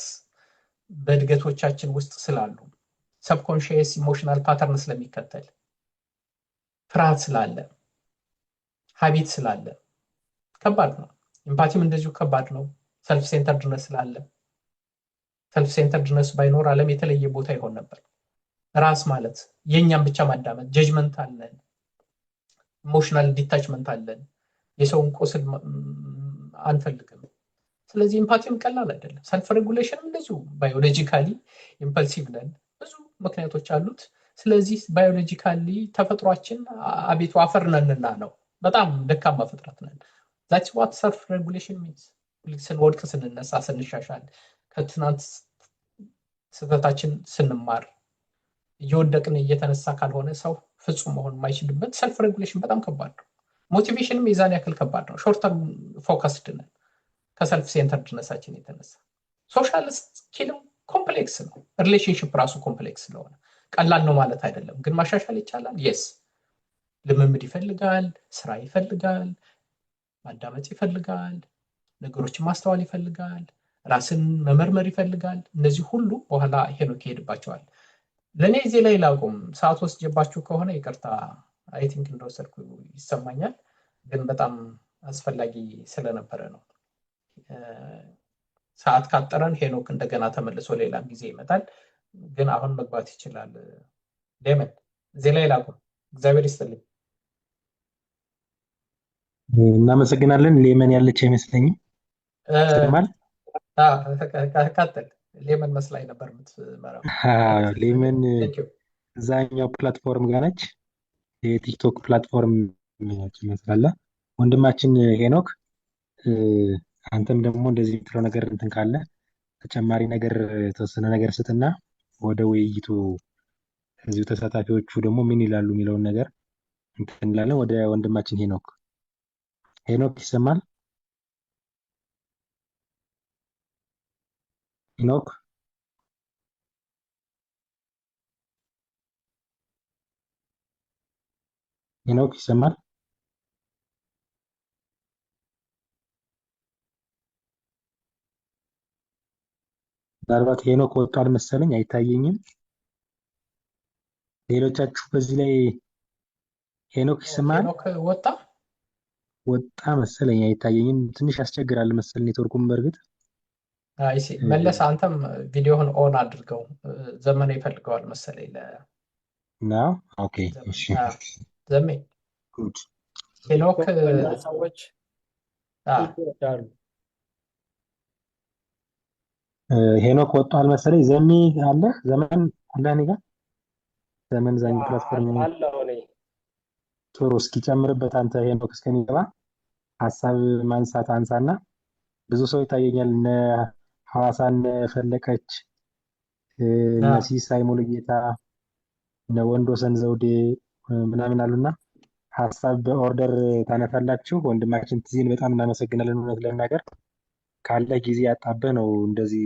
በእድገቶቻችን ውስጥ ስላሉ፣ ሰብኮንሽየስ ኢሞሽናል ፓተርን ስለሚከተል፣ ፍርሃት ስላለ፣ ሀቢት ስላለ ከባድ ነው። ኢምፓቲም እንደዚሁ ከባድ ነው። ሰልፍ ሴንተርድነስ ስላለ። ሰልፍ ሴንተርድነስ ባይኖር ዓለም የተለየ ቦታ ይሆን ነበር። ራስ ማለት የኛም ብቻ ማዳመጥ፣ ጀጅመንት አለን፣ ኢሞሽናል ዲታችመንት አለን፣ የሰውን ቁስል አንፈልግም። ስለዚህ ኢምፓቲም ቀላል አይደለም። ሰልፍ ሬጉሌሽንም እንደዚሁ ባዮሎጂካሊ ኢምፐልሲቭ ነን፣ ብዙ ምክንያቶች አሉት። ስለዚህ ባዮሎጂካሊ ተፈጥሯችን አቤቱ አፈር ነንና ነው፣ በጣም ደካማ ፍጥረት ነን። that's what self regulation means። ስንወድቅ፣ ስንነሳ፣ ስንሻሻል፣ ከትናንት ስህተታችን ስንማር፣ እየወደቅን እየተነሳ ካልሆነ ሰው ፍጹም መሆን የማይችልበት ሰልፍ ሬጉሌሽን በጣም ከባድ ነው። ሞቲቬሽንም የዛን ያክል ከባድ ነው። ሾርት ተርም ፎከስድ ነን ከሰልፍ ሴንተርድነሳችን የተነሳ። ሶሻል ስኪልም ኮምፕሌክስ ነው። ሪሌሽንሽፕ ራሱ ኮምፕሌክስ ስለሆነ ቀላል ነው ማለት አይደለም። ግን ማሻሻል ይቻላል። የስ ልምምድ ይፈልጋል፣ ስራ ይፈልጋል፣ ማዳመጥ ይፈልጋል፣ ነገሮችን ማስተዋል ይፈልጋል፣ ራስን መመርመር ይፈልጋል። እነዚህ ሁሉ በኋላ ሄኖክ ይሄድባቸዋል። ለእኔ እዚህ ላይ ላቁም። ሰዓት ወስጄባችሁ ከሆነ ይቅርታ አይ ቲንክ እንደወሰድኩ ይሰማኛል። ግን በጣም አስፈላጊ ስለነበረ ነው። ሰዓት ካጠረን ሄኖክ እንደገና ተመልሶ ሌላም ጊዜ ይመጣል። ግን አሁን መግባት ይችላል። ሌመን እዚህ ላይ ላቁም። እግዚአብሔር ይስጥልኝ። እናመሰግናለን። ሌመን ያለች አይመስለኝም። ይሰማል? ቀጥል። ሌመን መስላኝ ነበር የምትመራው። ሌመን ቴንክ ዩ። እዛኛው ፕላትፎርም ጋር ነች። የቲክቶክ ፕላትፎርም ይመስላል። ወንድማችን ሄኖክ አንተም ደግሞ እንደዚህ የምትለው ነገር እንትን ካለ ተጨማሪ ነገር የተወሰነ ነገር ስጥና ወደ ውይይቱ እዚሁ ተሳታፊዎቹ ደግሞ ምን ይላሉ የሚለውን ነገር እንትን እንላለን። ወደ ወንድማችን ሄኖክ ይሰማል? ሄኖክ ይሰማል? ምናልባት ሄኖክ ወጥቷል መሰለኝ፣ አይታየኝም። ሌሎቻችሁ በዚህ ላይ ሄኖክ ይሰማል? ሄኖክ ወጣ መሰለኝ፣ አይታየኝም። ትንሽ ያስቸግራል መሰል ኔትወርኩም። በእርግጥ መለስ አንተም ቪዲዮህን ኦን አድርገው። ዘመነ ይፈልገዋል መሰለኝ ነው። ኦኬ እሺ። ዘሜ ጉድ ሄኖክ ሰዎች ይወዳሉ። ሄኖክ ወጥቷል መሰለኝ። ዘሜ አለ ዘመን አለ እኔ ጋር ዘመን ዛኝ ፕላትፎርም አለው እኔ ቶሎ እስኪጨምርበት አንተ ሄኖክ እስከሚገባ ሀሳብ ማንሳት አንሳና። ብዙ ሰው ይታየኛል። እነ ሐዋሳን ፈለቀች፣ እነ ሲሳይ ሙሉጌታ፣ እነ ወንዶሰን ዘውዴ ምናምን አሉና ሀሳብ በኦርደር ታነሳላችሁ። ወንድማችን ትዚን በጣም እናመሰግናለን። እውነት ለመናገር ካለ ጊዜ ያጣበህ ነው እንደዚህ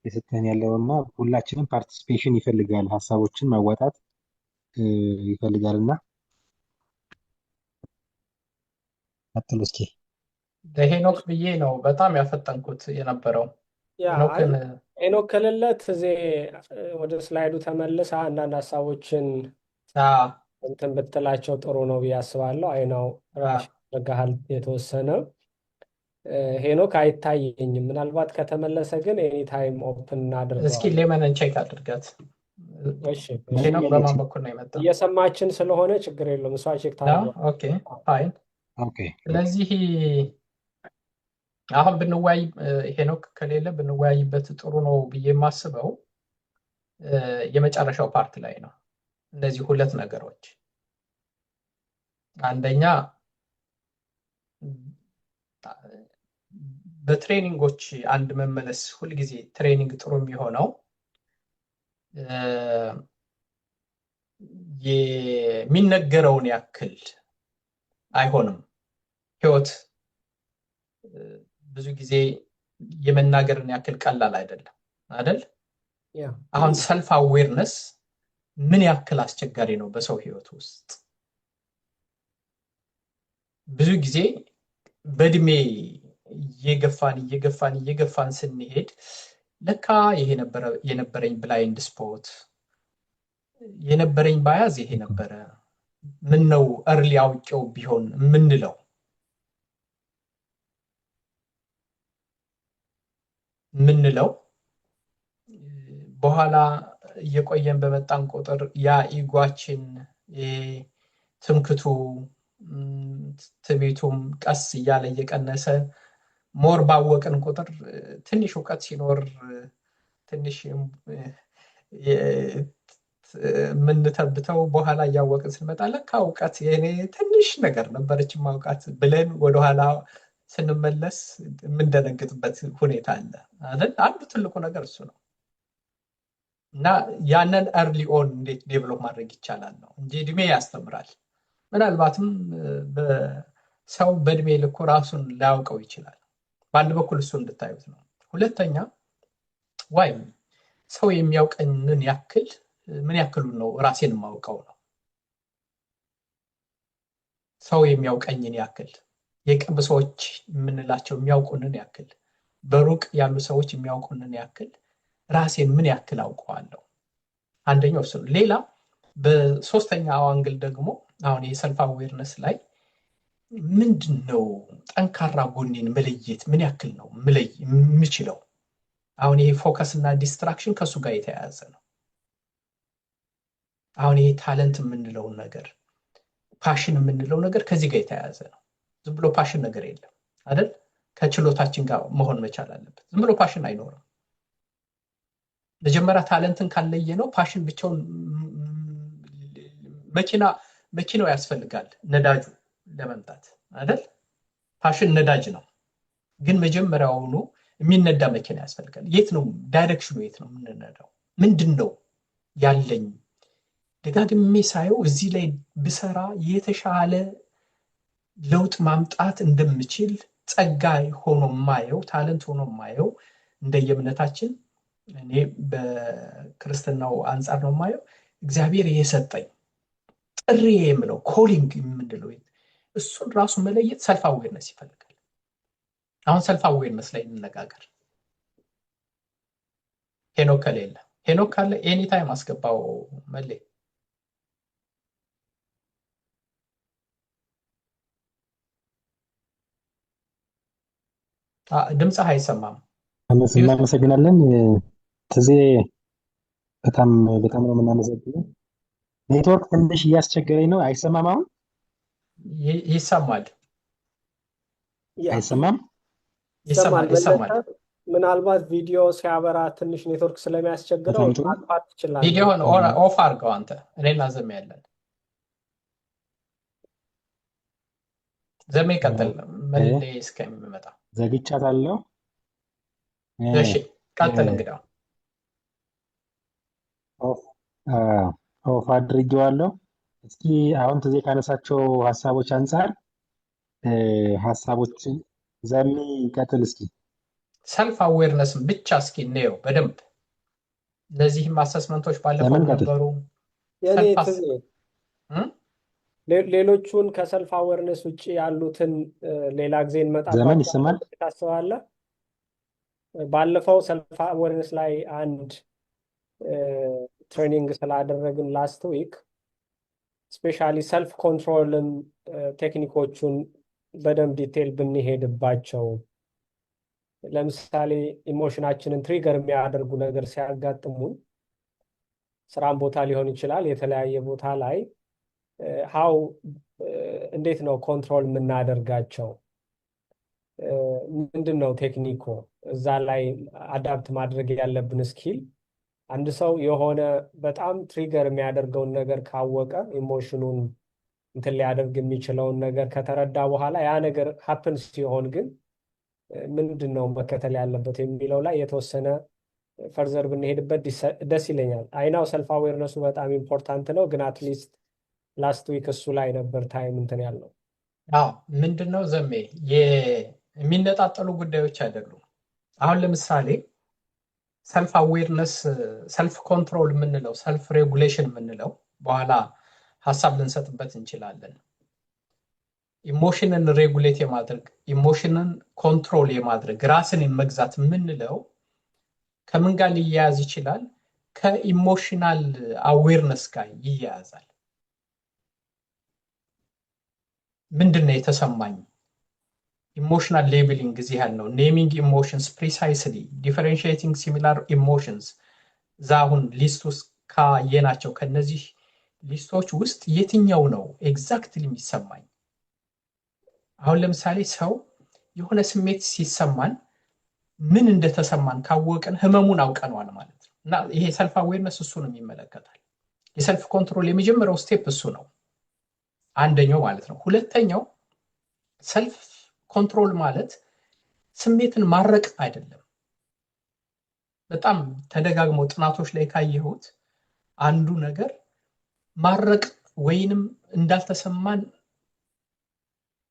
የሰጠን ያለውና ሁላችንም ፓርቲሲፔሽን ይፈልጋል፣ ሀሳቦችን ማዋጣት ይፈልጋልና ቀጥሉ እስኪ። ለሄኖክ ብዬ ነው በጣም ያፈጠንኩት የነበረው። ሄኖክ ከሌለት እዚህ ወደ ስላይዱ ተመልሰ አንዳንድ ሀሳቦችን እንትን ብትላቸው ጥሩ ነው ብዬ አስባለሁ። አይናው ራሽ ረጋሃል የተወሰነ ሄኖክ አይታየኝም። ምናልባት ከተመለሰ ግን ኤኒ ታይም ኦፕን እናድርገዋለን። እስኪ ሌመንን ቼክ አድርጋት። ሄኖክ በማን በኩል ነው የመጣው? እየሰማችን ስለሆነ ችግር የለውም። እሷ ቼክ ታደርገዋለች። ኦኬ ፋይን። ስለዚህ አሁን ብንወያይ ሄኖክ ከሌለ ብንወያይበት ጥሩ ነው ብዬ የማስበው የመጨረሻው ፓርት ላይ ነው። እነዚህ ሁለት ነገሮች፣ አንደኛ በትሬኒንጎች አንድ መመለስ፣ ሁልጊዜ ትሬኒንግ ጥሩ የሚሆነው የሚነገረውን ያክል አይሆንም። ህይወት ብዙ ጊዜ የመናገርን ያክል ቀላል አይደለም አይደል? አሁን ሰልፍ አዌርነስ ምን ያክል አስቸጋሪ ነው በሰው ህይወት ውስጥ። ብዙ ጊዜ በእድሜ እየገፋን ስንሄድ ለካ ይሄ የነበረኝ ብላይንድ ስፖት፣ የነበረኝ ባያዝ ይሄ ነበረ፣ ምን ነው እርሊ አውቄው ቢሆን ምንለው በኋላ እየቆየን በመጣን ቁጥር ያ ኢጓችን ትምክቱ ትቤቱም ቀስ እያለ እየቀነሰ ሞር ባወቅን ቁጥር ትንሽ እውቀት ሲኖር ትንሽ የምንተብተው በኋላ እያወቅን ስንመጣ ለካ እውቀት የኔ ትንሽ ነገር ነበረች ማውቃት ብለን ወደኋላ ስንመለስ የምንደነግጥበት ሁኔታ አለ አይደል? አንዱ ትልቁ ነገር እሱ ነው። እና ያንን እርሊ ኦን እንዴት ዴቨሎፕ ማድረግ ይቻላል ነው እንጂ እድሜ ያስተምራል። ምናልባትም ሰው በእድሜ ልኩ ራሱን ላያውቀው ይችላል። በአንድ በኩል እሱ እንድታዩት ነው። ሁለተኛ ዋይ ሰው የሚያውቀንን ያክል ምን ያክሉን ነው ራሴን የማውቀው ነው። ሰው የሚያውቀኝን ያክል፣ የቅርብ ሰዎች የምንላቸው የሚያውቁንን ያክል፣ በሩቅ ያሉ ሰዎች የሚያውቁንን ያክል ራሴን ምን ያክል አውቀዋለሁ? አንደኛው እሱ ነው። ሌላ በሶስተኛው አንግል ደግሞ አሁን የሰልፍ አዌርነስ ላይ ምንድን ነው ጠንካራ ጎኔን መለየት ምን ያክል ነው የምችለው? አሁን ይሄ ፎከስ እና ዲስትራክሽን ከሱ ጋር የተያያዘ ነው። አሁን ይሄ ታለንት የምንለው ነገር ፓሽን የምንለው ነገር ከዚህ ጋር የተያያዘ ነው። ዝም ብሎ ፓሽን ነገር የለም አይደል? ከችሎታችን ጋር መሆን መቻል አለበት። ዝም ብሎ ፓሽን አይኖርም። መጀመሪያ ታለንትን ካለየ ነው ፓሽን ብቻውን መኪናው ያስፈልጋል ነዳጁ ለመምጣት አይደል? ፓሽን ነዳጅ ነው። ግን መጀመሪያውኑ የሚነዳ መኪና ያስፈልጋል። የት ነው ዳይሬክሽኑ? የት ነው የምንነዳው? ምንድነው ያለኝ? ደጋግሜ ሳየው እዚህ ላይ ብሰራ የተሻለ ለውጥ ማምጣት እንደምችል ጸጋ ሆኖ ማየው ታለንት ሆኖ ማየው እንደየእምነታችን እኔ በክርስትናው አንጻር ነው ማየው እግዚአብሔር የሰጠኝ ጥሪ የምለው ኮሊንግ የምንለው እሱን ራሱ መለየት ሰልፍ አዌርነስ ይፈልጋል። አሁን ሰልፍ አዌርነስ ላይ እንነጋገር። ሄኖክ ከሌለ ሄኖክ ካለ ኤኒ ታይም አስገባው መሌ ድምፅህ አይሰማም። እናመሰግናለን። ትዜ በጣም ነው የምናመሰግነው። ኔትወርክ ትንሽ እያስቸገረኝ ነው። አይሰማም? አሁን ይሰማል? አይሰማም? ይሰማል። ምናልባት ቪዲዮ ሲያበራ ትንሽ ኔትወርክ ስለሚያስቸግረው ማጥፋት ትችላለህ። ቪዲዮን ኦፍ አድርገው አንተ። እኔና ዘሜ ያለን ዘሜ ቀጥል። መሌ እስከሚመጣ ዘግቻታለሁ። እሺ ቀጥል። እንግዲህ ኦፍ አድርጌዋለሁ። እስኪ አሁን ትዜ ካነሳቸው ሀሳቦች አንጻር ሀሳቦችን ዘሜ ቀጥል እስኪ። ሰልፍ አዌርነስን ብቻ እስኪ እንየው በደንብ። እነዚህም አሰስመንቶች ባለፈው ነበሩ። ሌሎቹን ከሰልፍ አዌርነስ ውጭ ያሉትን ሌላ ጊዜ ዘመን ይሰማል ታስባለህ? ባለፈው ሰልፍ አዌርነስ ላይ አንድ ትሬኒንግ ስላደረግን ላስት ዊክ ስፔሻሊ ሰልፍ ኮንትሮልን ቴክኒኮቹን በደንብ ዲቴል ብንሄድባቸው፣ ለምሳሌ ኢሞሽናችንን ትሪገር የሚያደርጉ ነገር ሲያጋጥሙን ስራም ቦታ ሊሆን ይችላል፣ የተለያየ ቦታ ላይ እንዴት ነው ኮንትሮል የምናደርጋቸው? ምንድን ነው ቴክኒኮ? እዛ ላይ አዳፕት ማድረግ ያለብን ስኪል። አንድ ሰው የሆነ በጣም ትሪገር የሚያደርገውን ነገር ካወቀ ኢሞሽኑን እንትን ሊያደርግ የሚችለውን ነገር ከተረዳ በኋላ ያ ነገር ሀፕን ሲሆን ግን ምንድን ነው መከተል ያለበት የሚለው ላይ የተወሰነ ፈርዘር ብንሄድበት ደስ ይለኛል። አይናው ሰልፍ አዌርነሱ በጣም ኢምፖርታንት ነው፣ ግን አትሊስት ላስት ዊክ እሱ ላይ ነበር ታይም እንትን ያለው። ምንድነው ዘሜ የሚነጣጠሉ ጉዳዮች አይደሉም። አሁን ለምሳሌ ሰልፍ አዌርነስ፣ ሰልፍ ኮንትሮል የምንለው ሰልፍ ሬጉሌሽን የምንለው በኋላ ሀሳብ ልንሰጥበት እንችላለን። ኢሞሽንን ሬጉሌት የማድረግ ኢሞሽንን ኮንትሮል የማድረግ ራስን መግዛት የምንለው ከምን ጋር ሊያያዝ ይችላል? ከኢሞሽናል አዌርነስ ጋር ይያያዛል። ምንድነው የተሰማኝ? ኢሞሽናል ሌብሊንግ ጊዜ ያልነው ኔሚንግ ኢሞሽንስ ፕሪሳይስሊ ዲፈረንሺየቲንግ ሲሚላር ኢሞሽንስ ዛሁን ሊስት ውስጥ ካየናቸው ከነዚህ ሊስቶች ውስጥ የትኛው ነው ኤግዛክትሊ የሚሰማኝ? አሁን ለምሳሌ ሰው የሆነ ስሜት ሲሰማን ምን እንደተሰማን ካወቅን ህመሙን አውቀነዋል ማለት ነው። እና ይሄ ሰልፍ አዌርነስ እሱንም ይመለከታል። የሰልፍ ኮንትሮል የመጀመሪያው ስቴፕ እሱ ነው፣ አንደኛው ማለት ነው። ሁለተኛው ሰልፍ ኮንትሮል ማለት ስሜትን ማረቅ አይደለም። በጣም ተደጋግሞ ጥናቶች ላይ ካየሁት አንዱ ነገር ማረቅ ወይንም እንዳልተሰማን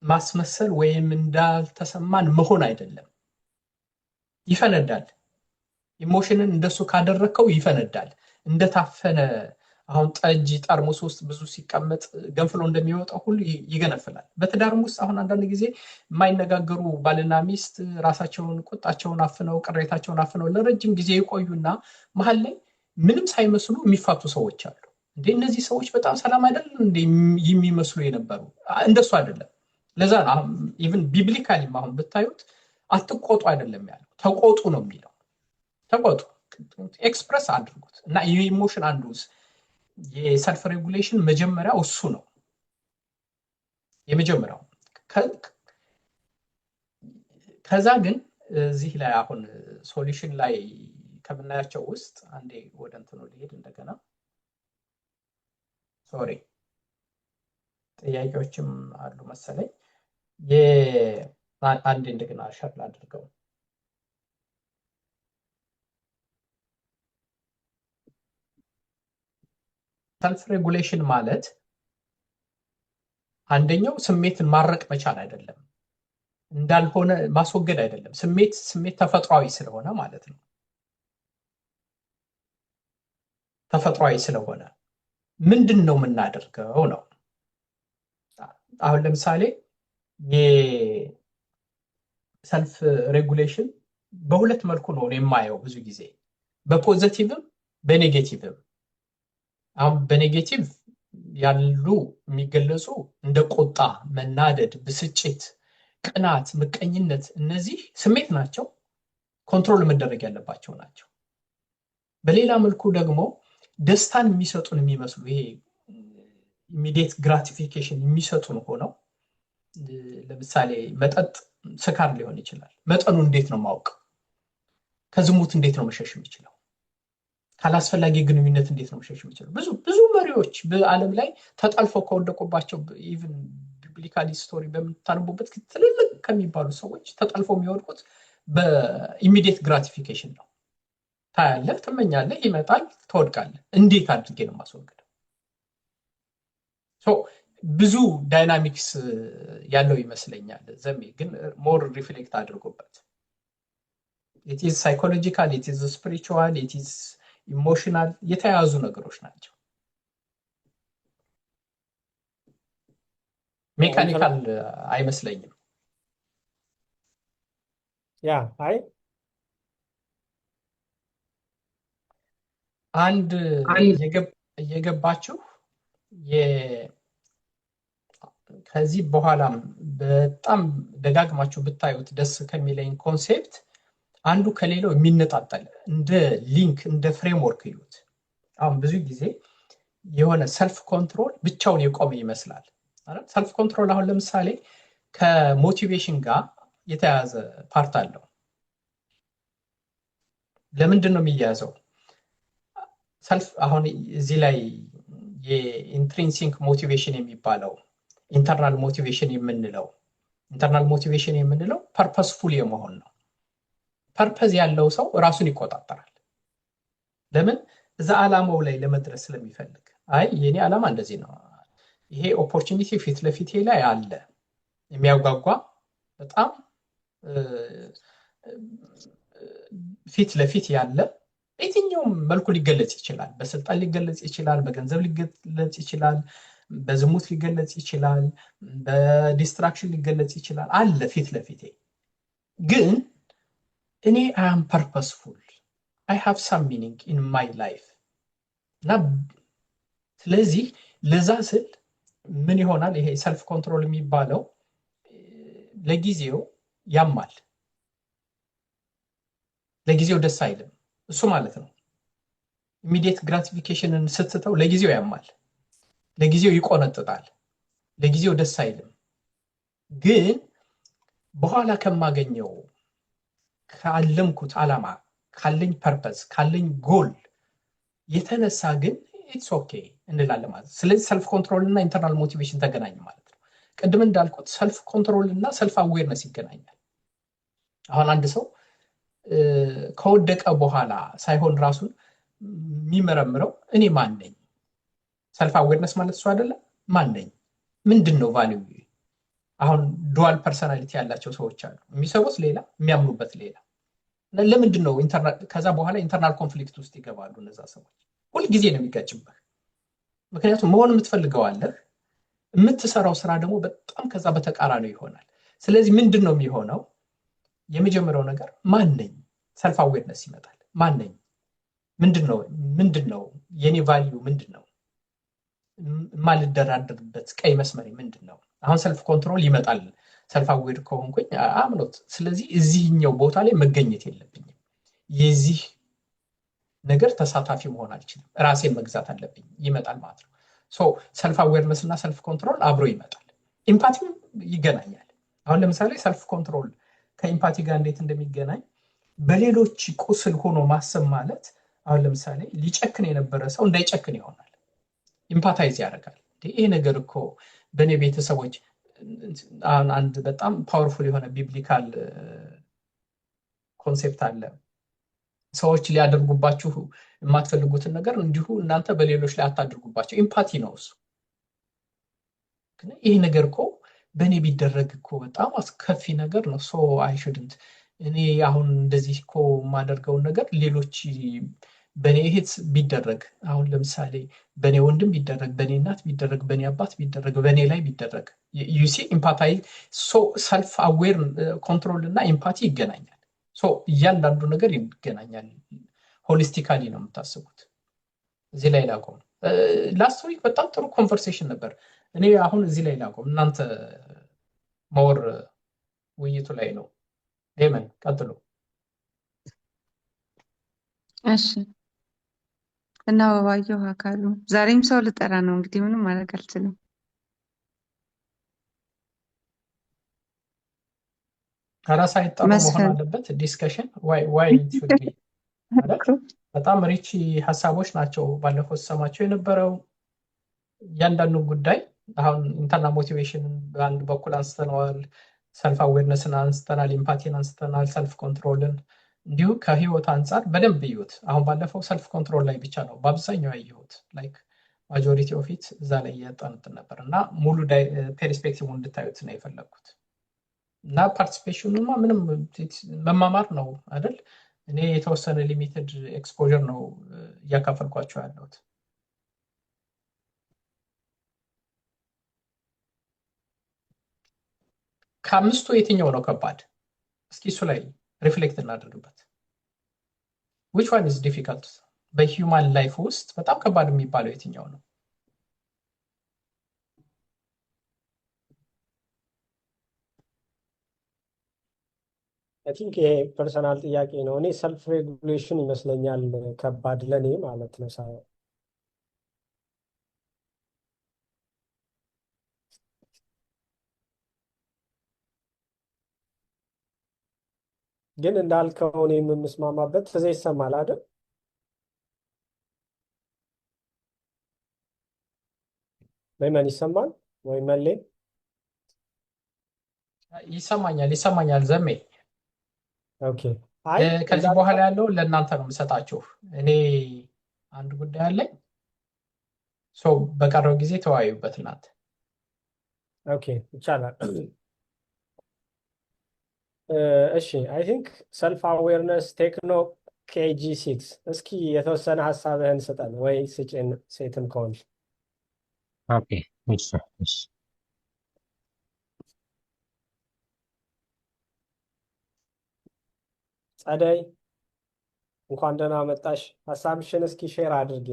ማስመሰል ወይም እንዳልተሰማን መሆን አይደለም። ይፈነዳል። ኢሞሽንን እንደሱ ካደረከው ይፈነዳል። እንደታፈነ አሁን ጠጅ ጠርሙስ ውስጥ ብዙ ሲቀመጥ ገንፍሎ እንደሚወጣው ሁሉ ይገነፍላል። በትዳርም ውስጥ አሁን አንዳንድ ጊዜ የማይነጋገሩ ባልና ሚስት ራሳቸውን ቁጣቸውን አፍነው ቅሬታቸውን አፍነው ለረጅም ጊዜ ይቆዩና መሀል ላይ ምንም ሳይመስሉ የሚፋቱ ሰዎች አሉ። እንዴ እነዚህ ሰዎች በጣም ሰላም አይደል እንዴ የሚመስሉ የነበሩ? እንደሱ አይደለም። ለዛ ነው ኢቭን ቢብሊካሊ አሁን ብታዩት አትቆጡ አይደለም ያለው፣ ተቆጡ ነው የሚለው። ተቆጡ፣ ኤክስፕረስ አድርጉት። እና የኢሞሽን አንዱ የሰልፍ ሬጉሌሽን መጀመሪያው እሱ ነው የመጀመሪያው። ከዛ ግን እዚህ ላይ አሁን ሶሉሽን ላይ ከምናያቸው ውስጥ አንዴ ወደ እንትኑ ልሄድ እንደገና። ሶሪ ጥያቄዎችም አሉ መሰለኝ። አንዴ እንደገና ሸር አድርገው። ሰልፍ ሬጉሌሽን ማለት አንደኛው ስሜትን ማረቅ መቻል አይደለም፣ እንዳልሆነ ማስወገድ አይደለም። ስሜት ተፈጥሯዊ ስለሆነ ማለት ነው። ተፈጥሯዊ ስለሆነ ምንድን ነው የምናደርገው ነው። አሁን ለምሳሌ የሰልፍ ሬጉሌሽን በሁለት መልኩ ነው የማየው ብዙ ጊዜ፣ በፖዚቲቭም በኔጌቲቭም። አሁን በኔጌቲቭ ያሉ የሚገለጹ እንደ ቁጣ፣ መናደድ፣ ብስጭት፣ ቅናት፣ ምቀኝነት፣ እነዚህ ስሜት ናቸው፣ ኮንትሮል መደረግ ያለባቸው ናቸው። በሌላ መልኩ ደግሞ ደስታን የሚሰጡን የሚመስሉ ይሄ ኢሚዲየት ግራቲፊኬሽን የሚሰጡን ሆነው ለምሳሌ መጠጥ ስካር ሊሆን ይችላል። መጠኑ እንዴት ነው ማወቅ? ከዝሙት እንዴት ነው መሸሽ የሚችለው? ካላስፈላጊ ግንኙነት እንዴት ነው መሸሽ የሚችለው? ብዙ መሪዎች በዓለም ላይ ተጠልፈው ከወደቁባቸው ኢቭን ቢብሊካል ስቶሪ በምታነቡበት ትልልቅ ከሚባሉ ሰዎች ተጠልፈው የሚወድቁት በኢሚዲየት ግራቲፊኬሽን ነው። ታያለህ፣ ትመኛለህ፣ ይመጣል፣ ትወድቃለህ። እንዴት አድርጌ ነው ማስወገደው? ብዙ ዳይናሚክስ ያለው ይመስለኛል። ዘሜ ግን ሞር ሪፍሌክት አድርጎበት it is psychological, it is spiritual, it is emotional የተያያዙ ነገሮች ናቸው። ሜካኒካል አይመስለኝም። አይ አንድ የገባችሁ ከዚህ በኋላም በጣም ደጋግማችሁ ብታዩት ደስ ከሚለኝ ኮንሴፕት አንዱ ከሌላው የሚነጣጠል እንደ ሊንክ እንደ ፍሬምወርክ ይሉት። አሁን ብዙ ጊዜ የሆነ ሰልፍ ኮንትሮል ብቻውን የቆመ ይመስላል አይደል? ሰልፍ ኮንትሮል አሁን ለምሳሌ ከሞቲቬሽን ጋር የተያያዘ ፓርት አለው። ለምንድን ነው የሚያያዘው? ሰልፍ አሁን እዚህ ላይ የኢንትሪንሲክ ሞቲቬሽን የሚባለው ኢንተርናል ሞቲቬሽን የምንለው ፐርፐስፉል የመሆን ነው። ፐርፐዝ ያለው ሰው ራሱን ይቆጣጠራል። ለምን? እዛ ዓላማው ላይ ለመድረስ ስለሚፈልግ። አይ የኔ ዓላማ እንደዚህ ነው፣ ይሄ ኦፖርቹኒቲ ፊት ለፊቴ ላይ አለ፣ የሚያጓጓ በጣም ፊት ለፊት ያለ የትኛውም መልኩ ሊገለጽ ይችላል። በስልጣን ሊገለጽ ይችላል፣ በገንዘብ ሊገለጽ ይችላል፣ በዝሙት ሊገለጽ ይችላል፣ በዲስትራክሽን ሊገለጽ ይችላል። አለ ፊት ለፊቴ። ግን እኔ አይ አም ፐርፐስፉል፣ አይ ሃቭ ሳም ሚኒንግ ኢን ማይ ላይፍ እና ስለዚህ ለዛ ስል ምን ይሆናል? ይሄ ሰልፍ ኮንትሮል የሚባለው ለጊዜው ያማል፣ ለጊዜው ደስ አይልም። እሱ ማለት ነው ኢሚዲየት ግራቲፊኬሽንን ስትተው ለጊዜው ያማል፣ ለጊዜው ይቆነጥጣል፣ ለጊዜው ደስ አይልም። ግን በኋላ ከማገኘው ካለምኩት ዓላማ ካለኝ ፐርፐስ ካለኝ ጎል የተነሳ ግን ኢትስ ኦኬ እንላለን ማለት። ስለዚህ ሰልፍ ኮንትሮል እና ኢንተርናል ሞቲቬሽን ተገናኝ ማለት ነው። ቅድም እንዳልኩት ሰልፍ ኮንትሮል እና ሰልፍ አዌርነስ ይገናኛል። አሁን አንድ ሰው ከወደቀ በኋላ ሳይሆን ራሱን የሚመረምረው እኔ ማን ነኝ? ሰልፍ አዌርነስ ማለት እሱ አይደለም። ማን ነኝ? ምንድን ነው ቫልዩ? አሁን ዱዋል ፐርሰናሊቲ ያላቸው ሰዎች አሉ። የሚሰሩት ሌላ፣ የሚያምኑበት ሌላ። ለምንድን ነው ከዛ በኋላ ኢንተርናል ኮንፍሊክት ውስጥ ይገባሉ እነዛ ሰዎች። ሁልጊዜ ነው የሚጋጭብህ። ምክንያቱም መሆን የምትፈልገው አለህ፣ የምትሰራው ስራ ደግሞ በጣም ከዛ በተቃራኒ ይሆናል። ስለዚህ ምንድን ነው የሚሆነው? የመጀመሪያው ነገር ማን ነኝ? ሰልፍ አዌርነስ ይመጣል። ማን ነኝ? ምንድን ነው የኔ ቫልዩ ምንድን ነው? የማልደራደርበት ቀይ መስመር ምንድነው? አሁን ሰልፍ ኮንትሮል ይመጣል ሰልፍ አዌር ከሆንኩኝ አምኖት። ስለዚህ እዚህኛው ቦታ ላይ መገኘት የለብኝም። የዚህ ነገር ተሳታፊ መሆን አልችልም። ራሴን መግዛት አለብኝ። ይመጣል ማለት ነው። ሶ ሰልፍ አዌርነስ እና ሰልፍ ኮንትሮል አብሮ ይመጣል። ኢምፓቲም ይገናኛል። አሁን ለምሳሌ ሰልፍ ኮንትሮል ከኢምፓቲ ጋር እንዴት እንደሚገናኝ በሌሎች ቁስል ሆኖ ማሰብ ማለት አሁን ለምሳሌ ሊጨክን የነበረ ሰው እንዳይጨክን ይሆናል። ኢምፓታይዝ ያደርጋል። ይሄ ነገር እኮ በእኔ ቤተሰቦች አንድ በጣም ፓወርፉል የሆነ ቢብሊካል ኮንሴፕት አለ። ሰዎች ሊያደርጉባችሁ የማትፈልጉትን ነገር እንዲሁ እናንተ በሌሎች ላይ አታድርጉባቸው። ኢምፓቲ ነው እሱ። ይሄ ነገር እኮ በእኔ ቢደረግ እኮ በጣም አስከፊ ነገር ነው። ሶ አይሹድንት እኔ አሁን እንደዚህ እኮ የማደርገውን ነገር ሌሎች በእኔ እህት ቢደረግ፣ አሁን ለምሳሌ በእኔ ወንድም ቢደረግ፣ በእኔ እናት ቢደረግ፣ በእኔ አባት ቢደረግ፣ በእኔ ላይ ቢደረግ ዩሲ ኢምፓታይ ሰልፍ አዌር ኮንትሮል እና ኢምፓቲ ይገናኛል። እያንዳንዱ ነገር ይገናኛል። ሆሊስቲካሊ ነው የምታስቡት። እዚህ ላይ ላቆም። ላስት ዊክ በጣም ጥሩ ኮንቨርሴሽን ነበር። እኔ አሁን እዚህ ላይ ላቆም። እናንተ መወር ውይይቱ ላይ ነው። ሄመን ቀጥሎ። እሺ እና አበባየሁ አካሉ ዛሬም ሰው ልጠራ ነው እንግዲህ ምንም ማድረግ አልችልም። ከራስ አይጠሩ መሆን አለበት ዲስከሽን ዋይ በጣም ሪች ሀሳቦች ናቸው ባለፈው ሰማቸው የነበረው። እያንዳንዱ ጉዳይ አሁን ኢንተርናል ሞቲቬሽንን በአንድ በኩል አንስተናል፣ ሰልፍ አዌርነስን አንስተናል፣ ኢምፓቲን አንስተናል፣ ሰልፍ ኮንትሮልን እንዲሁ ከህይወት አንጻር በደንብ ይዩት። አሁን ባለፈው ሰልፍ ኮንትሮል ላይ ብቻ ነው በአብዛኛው ያየሁት። ላይክ ማጆሪቲ ኦፍ ኢት እዛ ላይ እያጠኑት ነበር እና ሙሉ ፔርስፔክቲቭ እንድታዩት ነው የፈለግኩት። እና ፓርቲሲፔሽኑማ ምንም መማማር ነው አይደል? እኔ የተወሰነ ሊሚትድ ኤክስፖዠር ነው እያካፈልኳቸው ያለሁት። ከአምስቱ የትኛው ነው ከባድ? እስኪ እሱ ላይ ሪፍሌክት እናደርግበት። which one is difficult? በሂውማን ላይፍ ውስጥ በጣም ከባድ የሚባለው የትኛው ነው? አይ ቲንክ ይሄ ፐርሰናል ጥያቄ ነው። እኔ ሰልፍ ሬጉሌሽን ይመስለኛል ከባድ ለኔ ማለት ነው። ግን እንዳልከው እኔ የምስማማበት ፍዜ ይሰማል አይደል? በመን ይሰማል ወይ መሌ? ይሰማኛል ዘሜ። ኦኬ ከዚህ በኋላ ያለው ለእናንተ ነው የምሰጣችሁ። እኔ አንድ ጉዳይ አለኝ። በቀረው ጊዜ ተወያዩበት እናንተ። ኦኬ ይቻላል። እሺ አይ ቲንክ ሰልፍ አዌርነስ ቴክኖ KG6 እስኪ የተወሰነ ሀሳብህን ስጠን ወይ ስጭን፣ ሴትም ከሆንሽ። ኦኬ እሺ ጸደይ እንኳን ደህና መጣሽ። ሀሳብሽን እስኪ ሼር አድርጊ።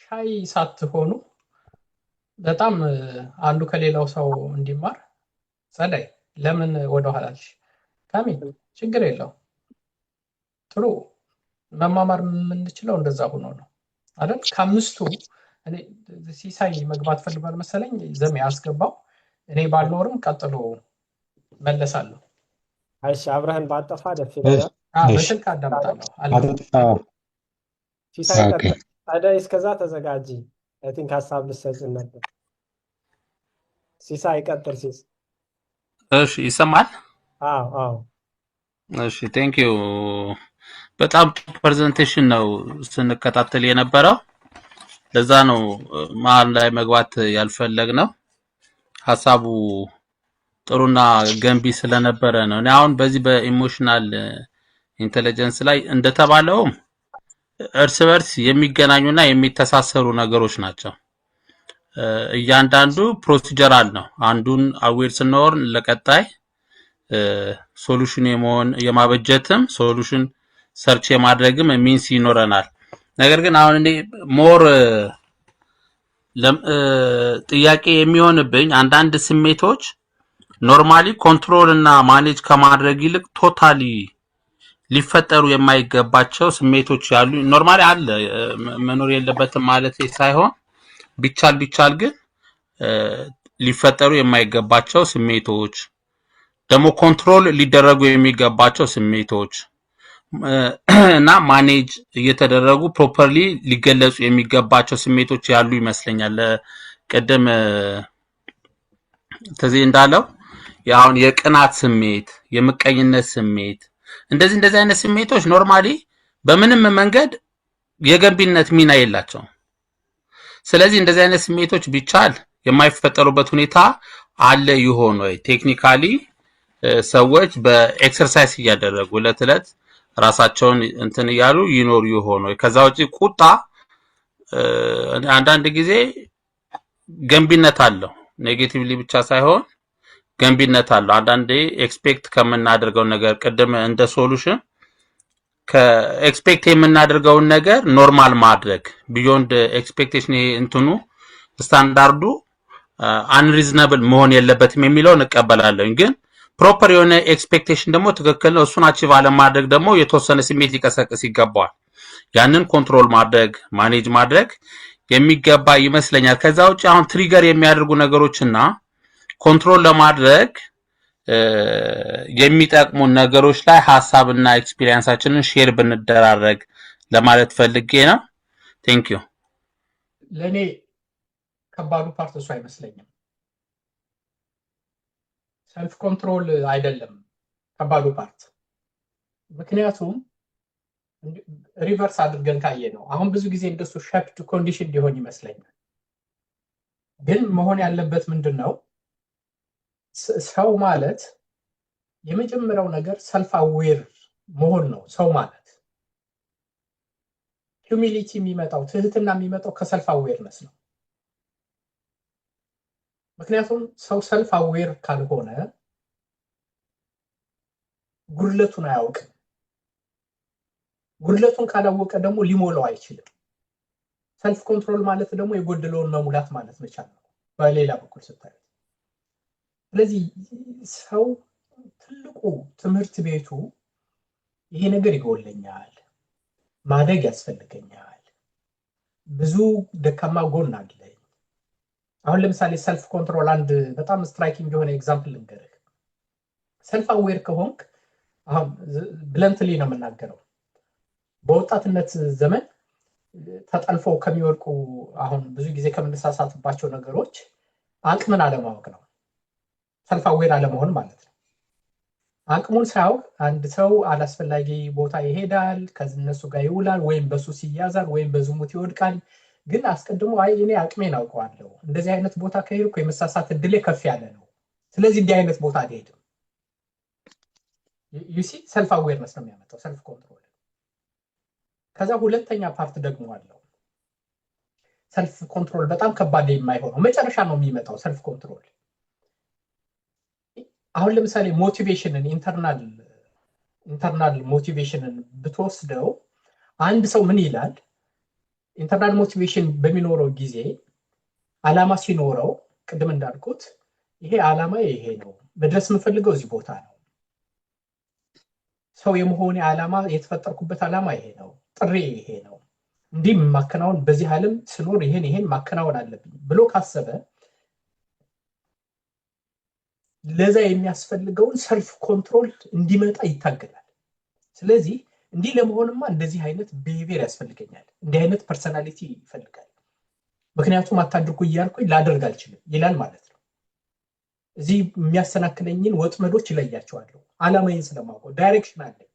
ሻይ ሳትሆኑ በጣም አንዱ ከሌላው ሰው እንዲማር። ጸደይ ለምን ወደኋላ አልሽ? ካሚል ችግር የለው። ጥሩ መማማር የምንችለው እንደዛ ሆኖ ነው አይደል? ከአምስቱ እኔ ሲሳይ መግባት ፈልጓል መሰለኝ፣ ዘሜ ያስገባው። እኔ ባልኖርም ቀጥሎ መለሳለሁ። እሺ አብረህን ባጠፋ ደስ ይላል። በስልክ አዳምጣለሁ። ሲሳይ ቀጥል። ጸደይ እስከዛ ተዘጋጂ። አይ ቲንክ ሀሳብ ልትሰጭን ነበር። ሲሳይ ቀጥል። እሺ ይሰማል? አዎ እሺ ቴንክ ዩ። በጣም ፕሬዘንቴሽን ነው ስንከታተል የነበረው። ለዛ ነው መሀል ላይ መግባት ያልፈለግነው። ሀሳቡ ጥሩና ገንቢ ስለነበረ ነው። እኔ አሁን በዚህ በኢሞሽናል ኢንተለጀንስ ላይ እንደተባለውም እርስ በርስ የሚገናኙና የሚተሳሰሩ ነገሮች ናቸው። እያንዳንዱ ፕሮሲጀራል ነው። አንዱን አዌር ስንሆን ለቀጣይ ሶሉሽን የማበጀትም ሶሉሽን ሰርች የማድረግም ሚንስ ይኖረናል። ነገር ግን አሁን እኔ ሞር ጥያቄ የሚሆንብኝ አንዳንድ ስሜቶች ኖርማሊ ኮንትሮል እና ማኔጅ ከማድረግ ይልቅ ቶታሊ ሊፈጠሩ የማይገባቸው ስሜቶች ያሉ ኖርማሊ አለ መኖር የለበትም ማለት ሳይሆን ቢቻል ግን ሊፈጠሩ የማይገባቸው ስሜቶች ደግሞ ኮንትሮል ሊደረጉ የሚገባቸው ስሜቶች እና ማኔጅ እየተደረጉ ፕሮፐርሊ ሊገለጹ የሚገባቸው ስሜቶች ያሉ ይመስለኛል። ቀደም ተዚህ እንዳለው ያውን የቅናት ስሜት፣ የምቀኝነት ስሜት እንደዚህ አይነት ስሜቶች ኖርማሊ በምንም መንገድ የገንቢነት ሚና የላቸው። ስለዚህ እንደዚህ አይነት ስሜቶች ቢቻል የማይፈጠሩበት ሁኔታ አለ ይሆን ወይ? ቴክኒካሊ ሰዎች በኤክሰርሳይዝ እያደረጉ ዕለት ራሳቸውን እንትን እያሉ ይኖሩ ይሆን ወይ? ከዛ ውጪ ቁጣ አንዳንድ ጊዜ ገንቢነት አለው፣ ኔጌቲቭሊ ብቻ ሳይሆን ገንቢነት አለው። አንዳንዴ ኤክስፔክት ከምናደርገው ነገር ቅድም እንደ ሶሉሽን ከኤክስፔክት የምናደርገውን ነገር ኖርማል ማድረግ ቢዮንድ ኤክስፔክቴሽን እንትኑ ስታንዳርዱ አንሪዝነብል መሆን የለበትም የሚለውን እቀበላለሁ። ግን ፕሮፐር የሆነ ኤክስፔክቴሽን ደግሞ ትክክል ነው። እሱን አቺቭ አለማድረግ ደግሞ የተወሰነ ስሜት ሊቀሰቅስ ይገባዋል። ያንን ኮንትሮል ማድረግ ማኔጅ ማድረግ የሚገባ ይመስለኛል። ከዛ ውጪ አሁን ትሪገር የሚያደርጉ ነገሮችና ኮንትሮል ለማድረግ የሚጠቅሙ ነገሮች ላይ ሐሳብና ኤክስፒሪየንሳችንን ሼር ብንደራረግ ለማለት ፈልጌ ነው። ቴንክ ዩ። ለኔ ከባዱ ፓርት እሱ አይመስለኝም። ሰልፍ ኮንትሮል አይደለም ከባዱ ፓርት። ምክንያቱም ሪቨርስ አድርገን ካየ ነው አሁን ብዙ ጊዜ እንደሱ ሸፕድ ኮንዲሽን ሊሆን ይመስለኛል። ግን መሆን ያለበት ምንድነው? ሰው ማለት የመጀመሪያው ነገር ሰልፍ አዌር መሆን ነው። ሰው ማለት ሂዩሚሊቲ የሚመጣው ትህትና የሚመጣው ከሰልፍ አዌርነስ ነው። ምክንያቱም ሰው ሰልፍ አዌር ካልሆነ ጉድለቱን አያውቅም። ጉድለቱን ካላወቀ ደግሞ ሊሞላው አይችልም። ሰልፍ ኮንትሮል ማለት ደግሞ የጎደለውን መሙላት ማለት መቻል ነው በሌላ በኩል ስታይ። ስለዚህ ሰው ትልቁ ትምህርት ቤቱ ይሄ ነገር ይጎለኛል፣ ማደግ ያስፈልገኛል፣ ብዙ ደካማ ጎን አለኝ። አሁን ለምሳሌ ሰልፍ ኮንትሮል አንድ በጣም ስትራይኪንግ የሆነ ኤግዛምፕል ልንገርህ። ሰልፍ አዌር ከሆንክ አሁን ብለንትሊ ነው የምናገረው፣ በወጣትነት ዘመን ተጠልፈው ከሚወድቁ አሁን ብዙ ጊዜ ከምንሳሳትባቸው ነገሮች አቅምን አለማወቅ ነው። ሰልፍ አዌር አለመሆን ማለት ነው። አቅሙን ሳያውቅ አንድ ሰው አላስፈላጊ ቦታ ይሄዳል፣ ከነሱ ጋር ይውላል፣ ወይም በሱስ ይያዛል፣ ወይም በዝሙት ይወድቃል። ግን አስቀድሞ አይ እኔ አቅሜን አውቀዋለሁ፣ እንደዚህ አይነት ቦታ ከሄድኩ የመሳሳት እድሌ ከፍ ያለ ነው፣ ስለዚህ እንዲህ አይነት ቦታ አልሄድም። ዩሲ ሰልፍ አዌርነስ ነው የሚያመጣው ሰልፍ ኮንትሮል። ከዛ ሁለተኛ ፓርት ደግሞ አለው። ሰልፍ ኮንትሮል በጣም ከባድ የማይሆነው መጨረሻ ነው የሚመጣው ሰልፍ ኮንትሮል። አሁን ለምሳሌ ሞቲቬሽንን ኢንተርናል ሞቲቬሽንን ብትወስደው አንድ ሰው ምን ይላል? ኢንተርናል ሞቲቬሽን በሚኖረው ጊዜ አላማ ሲኖረው ቅድም እንዳልኩት ይሄ አላማ ይሄ ነው፣ መድረስ የምፈልገው እዚህ ቦታ ነው፣ ሰው የመሆኔ አላማ የተፈጠርኩበት አላማ ይሄ ነው፣ ጥሪ ይሄ ነው፣ እንዲህ ማከናወን በዚህ ዓለም ስኖር ይሄን ማከናወን አለብኝ ብሎ ካሰበ ለዛ የሚያስፈልገውን ሰልፍ ኮንትሮል እንዲመጣ ይታገላል። ስለዚህ እንዲህ ለመሆንማ እንደዚህ አይነት ቢሄቪየር ያስፈልገኛል፣ እንዲህ አይነት ፐርሰናሊቲ ይፈልጋል፣ ምክንያቱም አታድርጉ እያልኩኝ ላደርግ አልችልም ይላል ማለት ነው። እዚህ የሚያሰናክለኝን ወጥመዶች ይለያቸዋለሁ፣ አላማዬን ስለማውቀው ዳይሬክሽን አለኝ።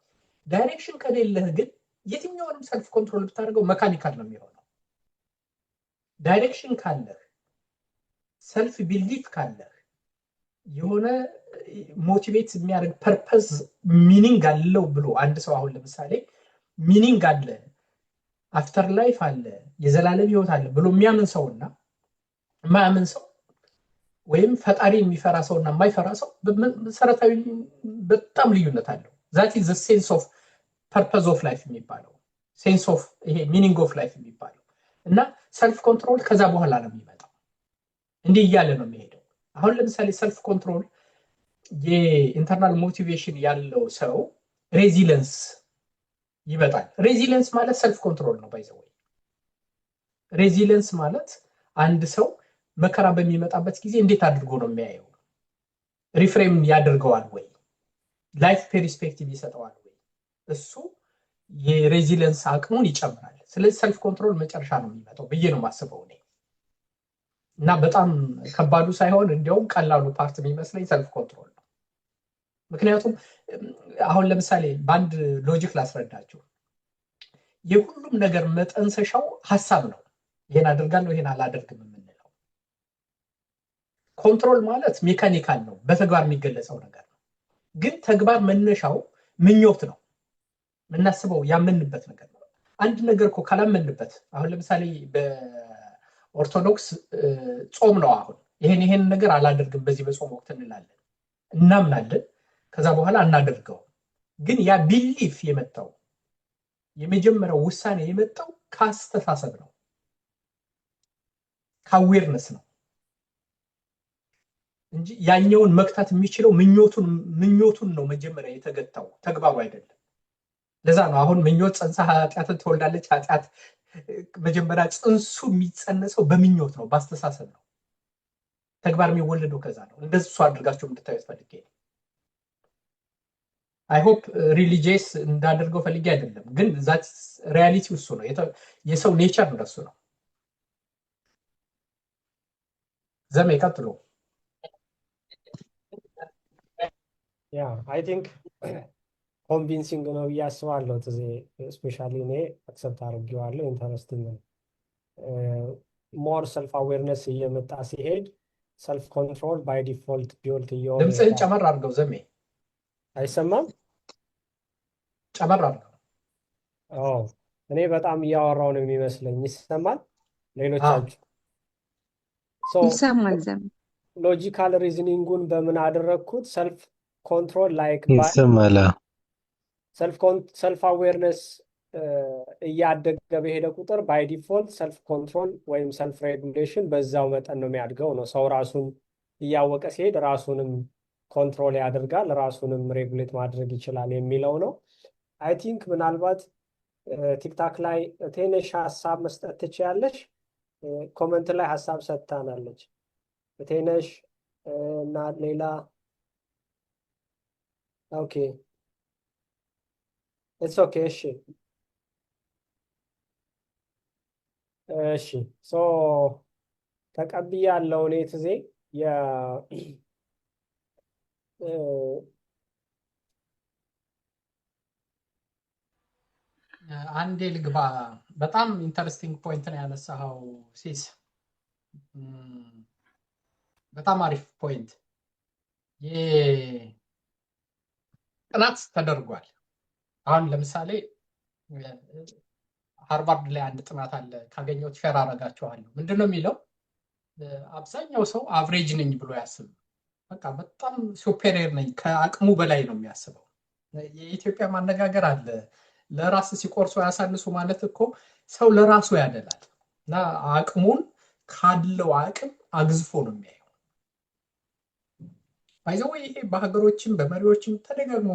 ዳይሬክሽን ከሌለህ ግን የትኛውንም ሰልፍ ኮንትሮል ብታደርገው መካኒካል ነው የሚሆነው። ዳይሬክሽን ካለህ፣ ሰልፍ ቢሊፍ ካለህ፣ የሆነ ሞቲቬት የሚያደርግ ፐርፐዝ ሚኒንግ አለው ብሎ አንድ ሰው አሁን ለምሳሌ ሚኒንግ አለ፣ አፍተር ላይፍ አለ፣ የዘላለም ህይወት አለ ብሎ የሚያምን ሰውና የማያምን ሰው ወይም ፈጣሪ የሚፈራ ሰውና የማይፈራ ሰው መሰረታዊ በጣም ልዩነት አለው። ዛት ኢዝ ዘ ሴንስ ኦፍ ፐርፐዝ ኦፍ ላይፍ የሚባለው ሴንስ ኦፍ ይሄ ሚኒንግ ኦፍ ላይፍ የሚባለው እና ሰልፍ ኮንትሮል ከዛ በኋላ ነው የሚመጣው። እንዲህ እያለ ነው የሚሄደው። አሁን ለምሳሌ ሰልፍ ኮንትሮል የኢንተርናል ሞቲቬሽን ያለው ሰው ሬዚለንስ ይመጣል። ሬዚለንስ ማለት ሰልፍ ኮንትሮል ነው። ባይዘው ሬዚለንስ ማለት አንድ ሰው መከራ በሚመጣበት ጊዜ እንዴት አድርጎ ነው የሚያየው? ሪፍሬም ያደርገዋል ወይ? ላይፍ ፔርስፔክቲቭ ይሰጠዋል ወይ? እሱ የሬዚለንስ አቅሙን ይጨምራል። ስለዚህ ሰልፍ ኮንትሮል መጨረሻ ነው የሚመጣው ብዬ ነው የማስበው እኔ። እና በጣም ከባዱ ሳይሆን እንዲያውም ቀላሉ ፓርት የሚመስለኝ ሰልፍ ኮንትሮል ነው። ምክንያቱም አሁን ለምሳሌ በአንድ ሎጂክ ላስረዳችሁ። የሁሉም ነገር መጠንሰሻው ሀሳብ ነው። ይሄን አደርጋለሁ ይሄን አላደርግም የምንለው። ኮንትሮል ማለት ሜካኒካል ነው፣ በተግባር የሚገለጸው ነገር ነው። ግን ተግባር መነሻው ምኞት ነው፣ የምናስበው ያመንበት ነገር ነው። አንድ ነገር እኮ ካላመንበት፣ አሁን ለምሳሌ በኦርቶዶክስ ጾም ነው። አሁን ይሄን ነገር አላደርግም በዚህ በጾም ወቅት እንላለን፣ እናምናለን። ከዛ በኋላ እናደርገው። ግን ያ ቢሊፍ የመጣው የመጀመሪያው ውሳኔ የመጣው ከአስተሳሰብ ነው፣ ከአዌርነስ ነው እንጂ ያኛውን መክታት የሚችለው ምኞቱን ነው መጀመሪያ የተገታው፣ ተግባሩ አይደለም። ለዛ ነው አሁን ምኞት ጸንሳ ኃጢአትን ትወልዳለች። ኃጢአት መጀመሪያ ጽንሱ የሚጸነሰው በምኞት ነው፣ በአስተሳሰብ ነው። ተግባር የሚወለደው ከዛ ነው። እንደሱ አድርጋችሁ እንድታዩት ፈልጌ ነው። አይ ሆፕ ሪሊጂየስ እንዳደርገው ፈልጌ አይደለም፣ ግን ዛት ሪያሊቲ እሱ ነው። የሰው ኔቸር እንደሱ ነው። ዘሜ ቀጥሎ። ያ አይ ቲንክ ኮንቪንሲንግ ነው ብዬ አስባለሁ። ስፔሻሊ እኔ አክሰፕት አድርጌዋለሁ። ኢንተረስቲንግ ነው። ሞር ሰልፍ አዌርነስ እየመጣ ሲሄድ ሰልፍ ኮንትሮል ባይ ዲፎልት ቢውልት እየሆነ ድምፅህን ጨመር አድርገው ዘሜ። አይሰማም? ጨመር አድርገው። እኔ በጣም እያወራው ነው የሚመስለኝ። ይሰማል? ሌሎቻችሁ ይሰማል? ዘሜ ሎጂካል ሪዝኒንጉን በምን አደረግኩት? ሰልፍ ኮንትሮል ላይክ ይሰማል። ሰልፍ አዌርነስ እያደገ በሄደ ቁጥር ባይ ዲፎልት ሰልፍ ኮንትሮል ወይም ሰልፍ ሬጉሌሽን በዛው መጠን ነው የሚያድገው ነው። ሰው ራሱን እያወቀ ሲሄድ ራሱንም ኮንትሮል ያደርጋል፣ ራሱንም ሬጉሌት ማድረግ ይችላል የሚለው ነው። አይ ቲንክ ምናልባት ቲክታክ ላይ ትንሽ ሀሳብ መስጠት ትችያለሽ። ኮመንት ላይ ሀሳብ ሰጥታናለች ትንሽ እና ሌላ ኦኬ ኢትስ ኦኬ። እሺ ሶ ተቀብያለሁ እኔ ትዜ አንዴ ልግባ። በጣም ኢንተረስቲንግ ፖይንት ነው ያነሳኸው ሲስ። በጣም አሪፍ ፖይንት። ጥናት ተደርጓል። አሁን ለምሳሌ ሃርቫርድ ላይ አንድ ጥናት አለ፣ ካገኘሁት ሼር አደርጋችኋለሁ። ምንድነው የሚለው? አብዛኛው ሰው አቭሬጅ ነኝ ብሎ ያስብ። በቃ በጣም ሱፔሪየር ነኝ፣ ከአቅሙ በላይ ነው የሚያስበው። የኢትዮጵያ ማነጋገር አለ፣ ለራስ ሲቆርሱ ያሳንሱ ማለት እኮ ሰው ለራሱ ያደላል እና አቅሙን ካለው አቅም አግዝፎ ነው የሚያየው። ባይዘው ይሄ በሀገሮችም በመሪዎችም ተደጋግሞ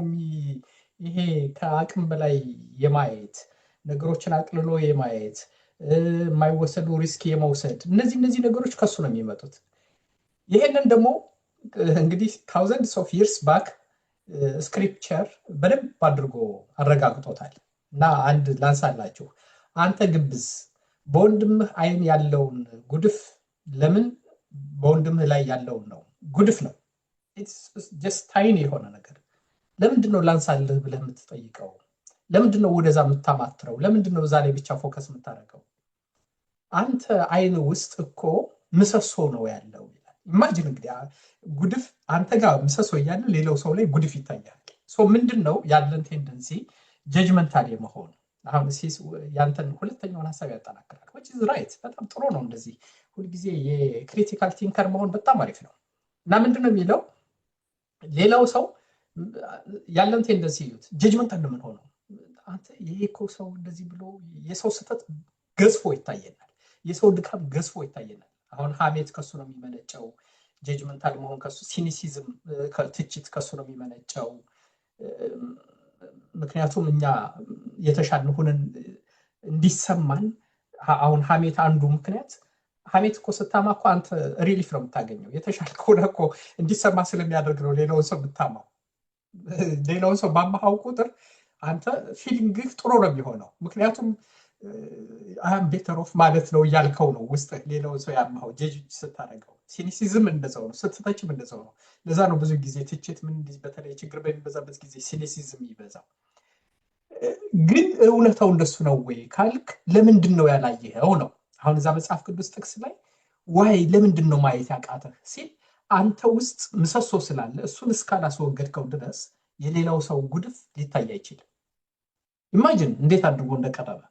ይሄ ከአቅም በላይ የማየት ነገሮችን አቅልሎ የማየት የማይወሰዱ ሪስክ የመውሰድ እነዚህ ነገሮች ከሱ ነው የሚመጡት። ይሄንን ደግሞ እንግዲህ ታውዘንድስ ኦፍ ይርስ ባክ ስክሪፕቸር በደንብ አድርጎ አረጋግጦታል። እና አንድ ላንሳላችሁ። አንተ ግብዝ በወንድምህ አይን ያለውን ጉድፍ ለምን በወንድምህ ላይ ያለውን ነው? ጉድፍ ነው፣ ጀስት ታይኒ የሆነ ነገር ለምንድነው ላንሳልህ ብለህ የምትጠይቀው? ለምንድነው ወደዛ የምታማትረው? ለምንድነው እዛ ላይ ብቻ ፎከስ የምታደርገው? አንተ አይን ውስጥ እኮ ምሰሶ ነው ያለው ይላል። ኢማጂን እንግዲህ ጉድፍ አንተ ጋር ምሰሶ እያለ ሌላው ሰው ላይ ጉድፍ ይታያል። ምንድነው ያለን ቴንደንሲ? ጀጅመንታል የመሆን። አሁን ያንተን ሁለተኛውን ሀሳብ ያጠናክራል። which is right። በጣም ጥሩ ነው እንደዚህ ሁልጊዜ የክሪቲካል ቲንከር መሆን በጣም አሪፍ ነው። እና ምንድነው የሚለው ሌላው ሰው ያለን ቴንደንሲ ይዩት፣ ጀጅመንት እንደምን ሆነው አንተ ይሄ እኮ ሰው እንደዚህ ብሎ የሰው ስህተት ገዝፎ ይታየናል፣ የሰው ድካም ገዝፎ ይታየናል። አሁን ሀሜት ከሱ ነው የሚመነጨው፣ ጀጅመንታል መሆን ከሱ፣ ሲኒሲዝም ትችት ከሱ ነው የሚመነጨው። ምክንያቱም እኛ የተሻልን ሆነን እንዲሰማን አሁን ሀሜት አንዱ ምክንያት ሀሜት እኮ ስታማ እኮ አንተ ሪሊፍ ነው የምታገኘው። የተሻለ ከሆነ እኮ እንዲሰማ ስለሚያደርግ ነው ሌላውን ሰው የምታማው። ሌላውን ሰው ባማሃው ቁጥር አንተ ፊሊንግህ ጥሩ ነው የሚሆነው። ምክንያቱም አም ቤተር ኦፍ ማለት ነው እያልከው ነው ውስጥ ሌላውን ሰው ያማኸው ጀጅ ስታደርገው። ሲኒሲዝም እንደዛው ነው፣ ስትተችም እንደዛው ነው። ለዛ ነው ብዙ ጊዜ ትችት ምን በተለይ ችግር በሚበዛበት ጊዜ ሲኒሲዝም ይበዛው። ግን እውነታው እንደሱ ነው ወይ ካልክ ለምንድን ነው ያላየኸው ነው። አሁን እዛ መጽሐፍ ቅዱስ ጥቅስ ላይ ዋይ ለምንድን ነው ማየት ያቃተህ ሲል አንተ ውስጥ ምሰሶ ስላለ እሱን እስካላስወገድከው ድረስ የሌላው ሰው ጉድፍ ሊታይ አይችልም። ኢማጂን እንዴት አድርጎ እንደቀረበ።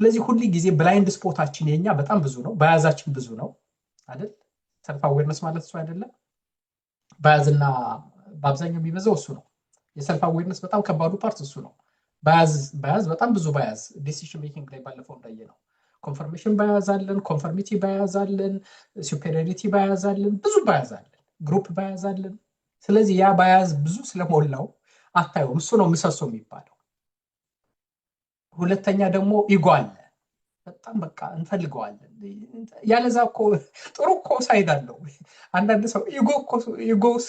ስለዚህ ሁሉ ጊዜ ብላይንድ ስፖታችን የኛ በጣም ብዙ ነው፣ ባያዛችን ብዙ ነው አይደል? ሰልፍ አዌርነስ ማለት እሱ አይደለም። ባያዝና በአብዛኛው የሚበዛው እሱ ነው። የሰልፍ አዌርነስ በጣም ከባዱ ፓርት እሱ ነው። ባያዝ በጣም ብዙ ባያዝ ዲሲሽን ሜኪንግ ላይ ባለፈው እንዳየ ነው። ኮንፈርሜሽን ባያዝ አለን፣ ኮንፈርሚቲ ባያዝ አለን፣ ሱፔሪዮሪቲ ባያዝ አለን፣ ብዙ ባያዝ አለን፣ ግሩፕ ባያዝ አለን። ስለዚህ ያ ባያዝ ብዙ ስለሞላው አታየውም። እሱ ነው ምሰሶ የሚባለው። ሁለተኛ ደግሞ ኢጎ አለ። በጣም በቃ እንፈልገዋለን። ያለዛ እኮ ጥሩ እኮ ሳይድ አለው። አንዳንድ ሰው ኢጎስ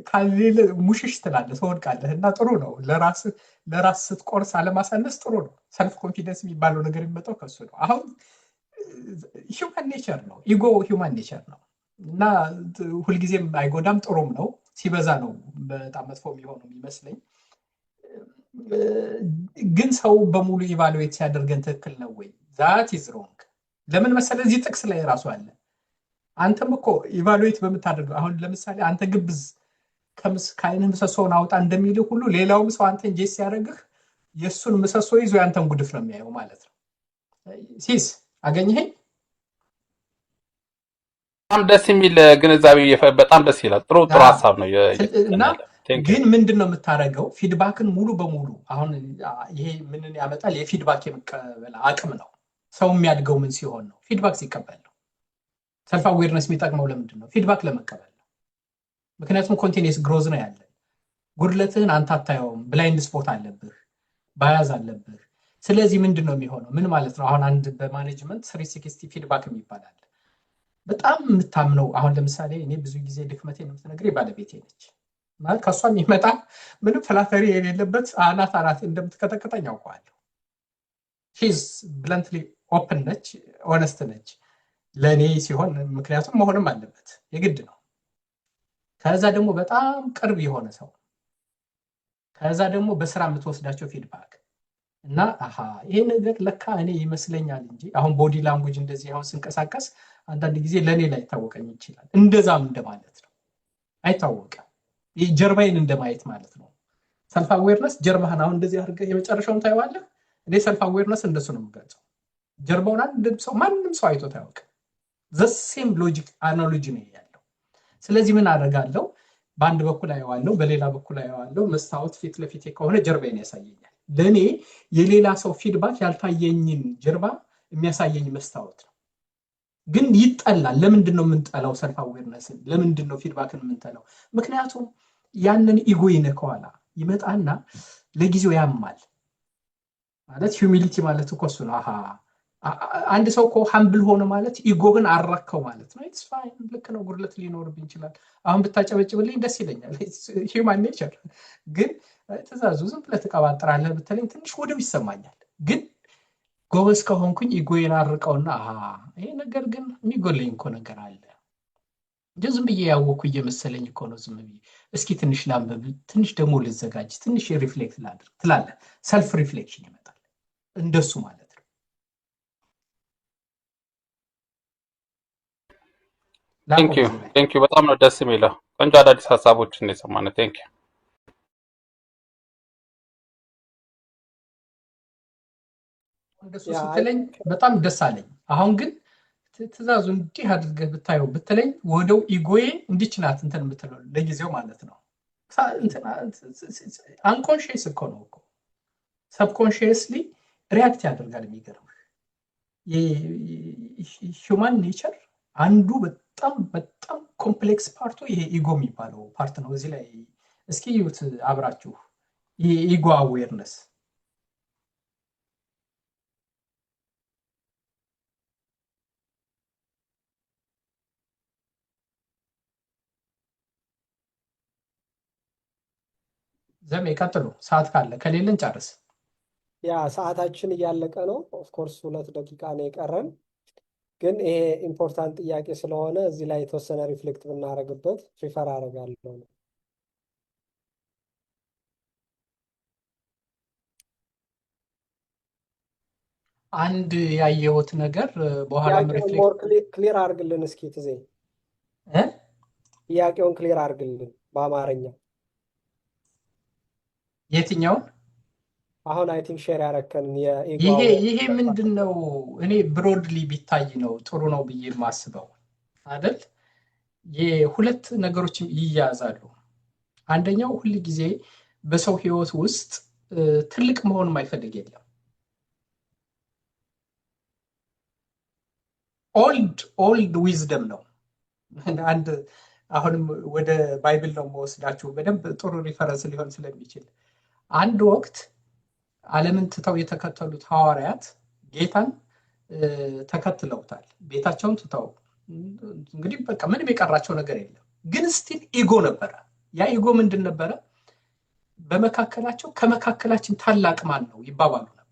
ካሌለ ሙሽሽ ትላለህ፣ ትወድቃለህ። እና ጥሩ ነው ለራስ ስትቆርስ አለማሳነስ ጥሩ ነው። ሰልፍ ኮንፊደንስ የሚባለው ነገር የሚመጣው ከሱ ነው። አሁን ሂውማን ኔቸር ነው፣ ኢጎ ሂውማን ኔቸር ነው እና ሁልጊዜም አይጎዳም፣ ጥሩም ነው። ሲበዛ ነው በጣም መጥፎ የሚሆነው የሚመስለኝ። ግን ሰው በሙሉ ኢቫሉዌት ሲያደርገን ትክክል ነው ወይ? ዛት ኢዝ ሮንግ። ለምን መሰለህ? እዚህ ጥቅስ ላይ ራሱ አለ። አንተም እኮ ኢቫሉዌት በምታደርገው አሁን ለምሳሌ አንተ ግብዝ ከዓይንህ ምሰሶውን አውጣ እንደሚልህ ሁሉ ሌላውም ሰው አንተን ጄስ ሲያደርግህ የእሱን ምሰሶ ይዞ ያንተን ጉድፍ ነው የሚያየው ማለት ነው። ሲስ አገኘኸኝ? በጣም ደስ የሚል ግንዛቤ በጣም ደስ ይላል። ጥሩ ሀሳብ ነው። እና ግን ምንድን ነው የምታደርገው? ፊድባክን ሙሉ በሙሉ አሁን ይሄ ምንን ያመጣል? የፊድባክ የመቀበል አቅም ነው። ሰው የሚያድገው ምን ሲሆን ነው? ፊድባክ ሲቀበል ነው። ሰልፍ አዌርነስ የሚጠቅመው ለምንድን ነው? ፊድባክ ለመቀበል ነው። ምክንያቱም ኮንቲኒየስ ግሮዝ ነው ያለን። ጉድለትህን አንተ አታየውም። ብላይንድ ስፖት አለብህ፣ ባያዝ አለብህ። ስለዚህ ምንድን ነው የሚሆነው? ምን ማለት ነው? አሁን አንድ በማኔጅመንት 360 ፊድባክ የሚባላል በጣም የምታምነው። አሁን ለምሳሌ እኔ ብዙ ጊዜ ድክመቴን የምትነግረኝ ባለቤቴ ነች። ማለት ከእሷ የሚመጣ ምንም ፍላተሪ የሌለበት አናት እንደምትቀጠቅጠኝ ያውቀዋለሁ። ሺዝ ብለንትሊ ኦፕን ነች፣ ኦነስት ነች ለእኔ ሲሆን፣ ምክንያቱም መሆንም አለበት የግድ ነው። ከዛ ደግሞ በጣም ቅርብ የሆነ ሰው፣ ከዛ ደግሞ በስራ የምትወስዳቸው ፊድባክ እና ይሄ ነገር ለካ እኔ ይመስለኛል እንጂ አሁን ቦዲ ላንጉጅ እንደዚህ አሁን ስንቀሳቀስ አንዳንድ ጊዜ ለእኔ ላይ ታወቀኝ ይችላል። እንደዛም እንደማለት ነው። አይታወቅም። ይህ ጀርባዬን እንደማየት ማለት ነው። ሰልፍ አዌርነስ ጀርባህን አሁን እንደዚህ አድርገህ የመጨረሻውን ታየዋለህ። እኔ ሰልፍ አዌርነስ እንደሱ ነው የምገልጸው። ጀርባውን አንድ ሰው ማንም ሰው አይቶት አያውቅም። ዘሴም ሎጂክ አናሎጂ ነው ያለው። ስለዚህ ምን አደርጋለሁ? በአንድ በኩል አየዋለሁ፣ በሌላ በኩል አየዋለሁ። መስታወት ፊት ለፊቴ ከሆነ ጀርባዬን ያሳየኛል። ለእኔ የሌላ ሰው ፊድባክ ያልታየኝን ጀርባ የሚያሳየኝ መስታወት ነው። ግን ይጠላል። ለምንድን ነው የምንጠላው? ሰልፍ አዌርነስን ለምንድን ነው ፊድባክን የምንጠላው? ምክንያቱም ያንን ኢጎ ይነከዋላ ይመጣና ለጊዜው ያማል። ማለት ሂዩሚሊቲ ማለት እኮ እሱ ነው። አንድ ሰው እኮ ሀምብል ሆነ ማለት ኢጎህን አራከው ማለት ነው። ኢትስ ፋይን፣ ልክ ነው። ጉድለት ሊኖርብኝ ይችላል። አሁን ብታጨበጭብልኝ ደስ ይለኛል። ሂውማን ኔቸር። ግን ትእዛዙ ዝም ብለህ ትቀባጥራለህ ብትለኝ ትንሽ ወደው ይሰማኛል። ግን ጎበዝ ከሆንኩኝ ኢጎዬን አርቀውና ይሄ ነገር ግን የሚጎለኝ እኮ ነገር አለ እንጂ ዝም ብዬ ያወኩ እየመሰለኝ እኮ ነው። ዝም ብዬ እስኪ ትንሽ ላንብብ፣ ትንሽ ደግሞ ልዘጋጅ፣ ትንሽ ሪፍሌክት ላድርግ ትላለህ። ሰልፍ ሪፍሌክሽን ይመጣል። እንደሱ ማለት ነው። ቴንክ ዩ። በጣም ነው ደስ የሚለው። ቆንጆ አዳዲስ ሀሳቦችን የሰማነው። ቴንክ ዩ። እንደሱ ያ አይ ስትለኝ ቲንክ በጣም ደስ አለኝ። አሁን ግን ትእዛዙ እንዲህ አድርገህ ብታየው ብትለኝ ወደው ኢጎዬ እንዲች ናት እንትን የምትለው ለጊዜው ማለት ነው። አንኮንሽስ እኮ ነው እኮ ሰብኮንሽስሊ ሪያክት ያደርጋል። የሚገርም ሂውማን ኔቸር አንዱ በጣም በጣም ኮምፕሌክስ ፓርቱ ይሄ ኢጎ የሚባለው ፓርት ነው። እዚህ ላይ እስኪ ይዩት አብራችሁ ይሄ ኢጎ አዌርነስ ዘም ይቀጥሉ። ሰዓት ካለ ከሌለን ጨርስ። ያ ሰዓታችን እያለቀ ነው። ኦፍኮርስ 2 ደቂቃ ነው የቀረን። ግን ይሄ ኢምፖርታንት ጥያቄ ስለሆነ እዚህ ላይ የተወሰነ ሪፍሌክት ብናደርግበት ፕሪፈር አደርጋለሁ። አንድ ያየሁት ነገር በኋላም ጥያቄውን ሪፍሌክት ሞር ክሊር አድርግልን እስኪ ትዜ ጥያቄውን ክሊር አድርግልን በአማርኛ። የትኛውን አሁን አይ ቲንክ ሼር ያረከንን የኢጎ ይሄ ምንድን ነው? እኔ ብሮድሊ ቢታይ ነው ጥሩ ነው ብዬ የማስበው አይደል? የሁለት ነገሮች ይያያዛሉ። አንደኛው ሁል ጊዜ በሰው ህይወት ውስጥ ትልቅ መሆን የማይፈልግ የለም። ኦልድ ዊዝደም ነው። አንድ አሁንም ወደ ባይብል ነው መወስዳችሁ በደንብ ጥሩ ሪፈረንስ ሊሆን ስለሚችል አንድ ወቅት ዓለምን ትተው የተከተሉት ሐዋርያት ጌታን ተከትለውታል። ቤታቸውን ትተው እንግዲህ በቃ ምንም የቀራቸው ነገር የለም። ግን ስቲል ኢጎ ነበረ። ያ ኢጎ ምንድን ነበረ? በመካከላቸው ከመካከላችን ታላቅ ማን ነው ይባባሉ ነበር።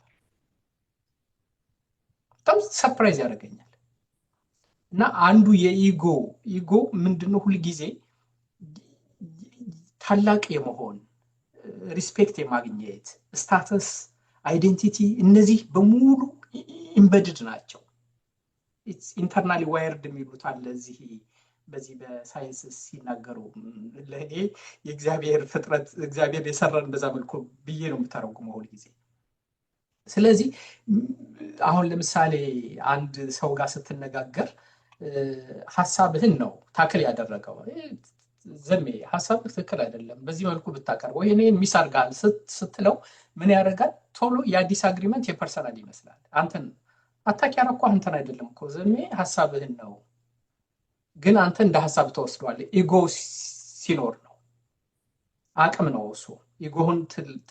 በጣም ሰርፕራይዝ ያደርገኛል። እና አንዱ የኢጎ ምንድነው? ሁል ጊዜ ታላቅ የመሆን ሪስፔክት የማግኘት ስታተስ፣ አይዴንቲቲ እነዚህ በሙሉ ኢምበድድ ናቸው። ኢንተርናሊ ዋይርድ የሚሉት አለ እዚህ በዚህ በሳይንስ ሲናገሩ ለእኔ የእግዚአብሔር ፍጥረት እግዚአብሔር የሰራን በዛ መልኩ ብዬ ነው የምተረጉመው ሁል ጊዜ። ስለዚህ አሁን ለምሳሌ አንድ ሰው ጋር ስትነጋገር ሀሳብህን ነው ታክል ያደረገው። ዘሜ ሀሳብህ ትክክል አይደለም፣ በዚህ መልኩ ብታቀርበው ይሄ ሚስ አድርገሃል ስትለው ምን ያደርጋል? ቶሎ የአዲስ አግሪመንት የፐርሰናል ይመስላል። አንተን አታክ ያደረኩህ አንተን አይደለም እኮ ዘሜ ሀሳብህን ነው፣ ግን አንተ እንደ ሀሳብ ተወስዷለህ። ኢጎ ሲኖር ነው፣ አቅም ነው እሱ። ኢጎህን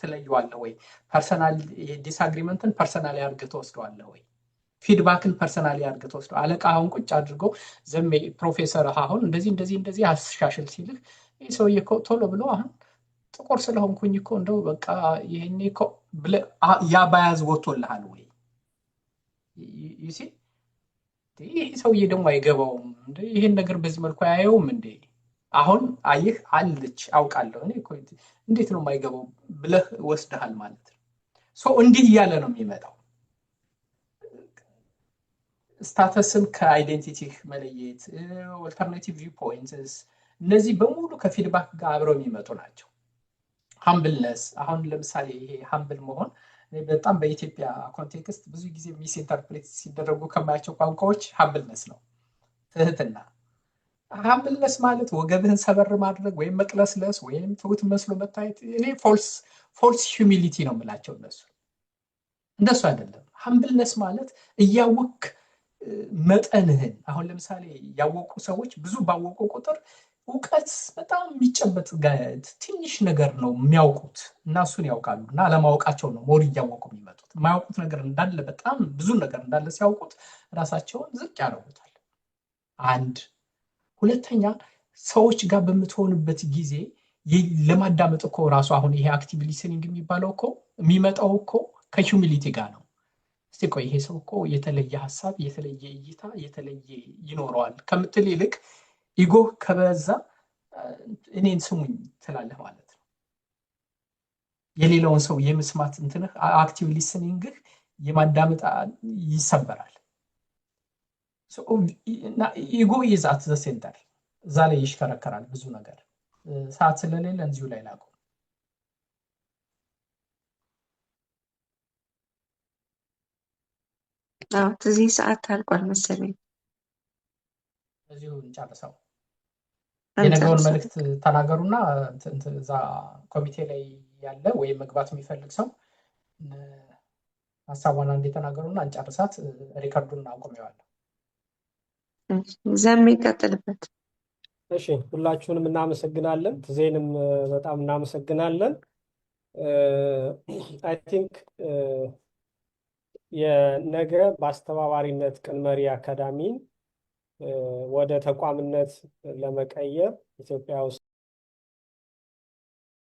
ትለየዋለህ ወይ? ፐርሰናል ዲስአግሪመንትን ፐርሰናል አድርገህ ተወስደዋለህ ወይ? ፊድባክን ፐርሰናል አድርገህ ተወስደዋለህ? አለቃ አሁን ቁጭ አድርገው ዘሜ ፕሮፌሰር አሁን እንደዚህ አስሻሽል ሲልህ ይህ ሰውዬ እኮ ቶሎ ብሎ አሁን ጥቁር ስለሆንኩኝ እኮ እንደው በቃ ይሄኔ እኮ ብለህ ያ ባያዝ ወጥቶልሃል ወይ? ይሲ ይህ ሰውዬ ደግሞ አይገባውም እንደ ይሄን ነገር በዚህ መልኩ አያየውም እንዴ? አሁን አየህ አለች አውቃለሁ እኔ እኮ እንዴት ነው የማይገባው ብለህ ወስደሃል ማለት ነው። ሶ እንዲህ እያለ ነው የሚመጣው። ስታተስን ከአይዴንቲቲ መለየት፣ ኦልተርናቲቭ ቪው ፖይንትስ እነዚህ በሙሉ ከፊድባክ ጋር አብረው የሚመጡ ናቸው። ሃምብልነስ አሁን ለምሳሌ ይሄ ሃምብል መሆን በጣም በኢትዮጵያ ኮንቴክስት ብዙ ጊዜ ሚስ ኢንተርፕሬት ሲደረጉ ከማያቸው ቋንቋዎች ሃምብልነስ ነው፣ ትህትና። ሃምብልነስ ማለት ወገብህን ሰበር ማድረግ ወይም መቅለስለስ ወይም ትሁት መስሎ መታየት። እኔ ፎልስ ሂዩሚሊቲ ነው የምላቸው እነሱ። እንደሱ አይደለም። ሃምብልነስ ማለት እያወቅ መጠንህን አሁን ለምሳሌ ያወቁ ሰዎች ብዙ ባወቁ ቁጥር እውቀት በጣም የሚጨበጥ ትንሽ ነገር ነው የሚያውቁት እና እሱን ያውቃሉ እና አለማወቃቸው ነው ሞር እያወቁ የሚመጡት። የማያውቁት ነገር እንዳለ በጣም ብዙ ነገር እንዳለ ሲያውቁት ራሳቸውን ዝቅ ያደርጉታል። አንድ ሁለተኛ ሰዎች ጋር በምትሆንበት ጊዜ ለማዳመጥ እኮ ራሱ አሁን ይሄ አክቲቭ ሊስኒንግ የሚባለው እኮ የሚመጣው እኮ ከሂዩሚሊቲ ጋር ነው። እስቲ ቆይ ይሄ ሰው እኮ የተለየ ሀሳብ የተለየ እይታ የተለየ ይኖረዋል ከምትል ይልቅ ኢጎ ከበዛ እኔን ስሙኝ ትላለህ ማለት ነው። የሌላውን ሰው የመስማት እንትንህ አክቲቭ ሊስኒንግህ የማዳመጥ ይሰበራል። ኢጎ ይዝ አት ዘ ሴንተር እዛ ላይ ይሽከረከራል ብዙ ነገር። ሰዓት ስለሌለ እንዚሁ ላይ ላቁም። አዎ ትዚ ሰዓት ታልቋል መሰለኝ። እዚሁ እንጨርሰው። የነገውን አንጨርሰው። መልእክት ተናገሩና እዛ ኮሚቴ ላይ ያለ ወይም መግባት የሚፈልግ ሰው ሀሳቧን አንዴ ተናገሩና እንጨርሳት። ሪከርዱን አቁሜዋለሁ። ዘሜ ይቀጥልበት። እሺ ሁላችሁንም እናመሰግናለን። ትዜንም በጣም እናመሰግናለን። አይ ቲንክ የነገ በአስተባባሪነት ቅን መሪ አካዳሚን ወደ ተቋምነት ለመቀየር ኢትዮጵያ ውስጥ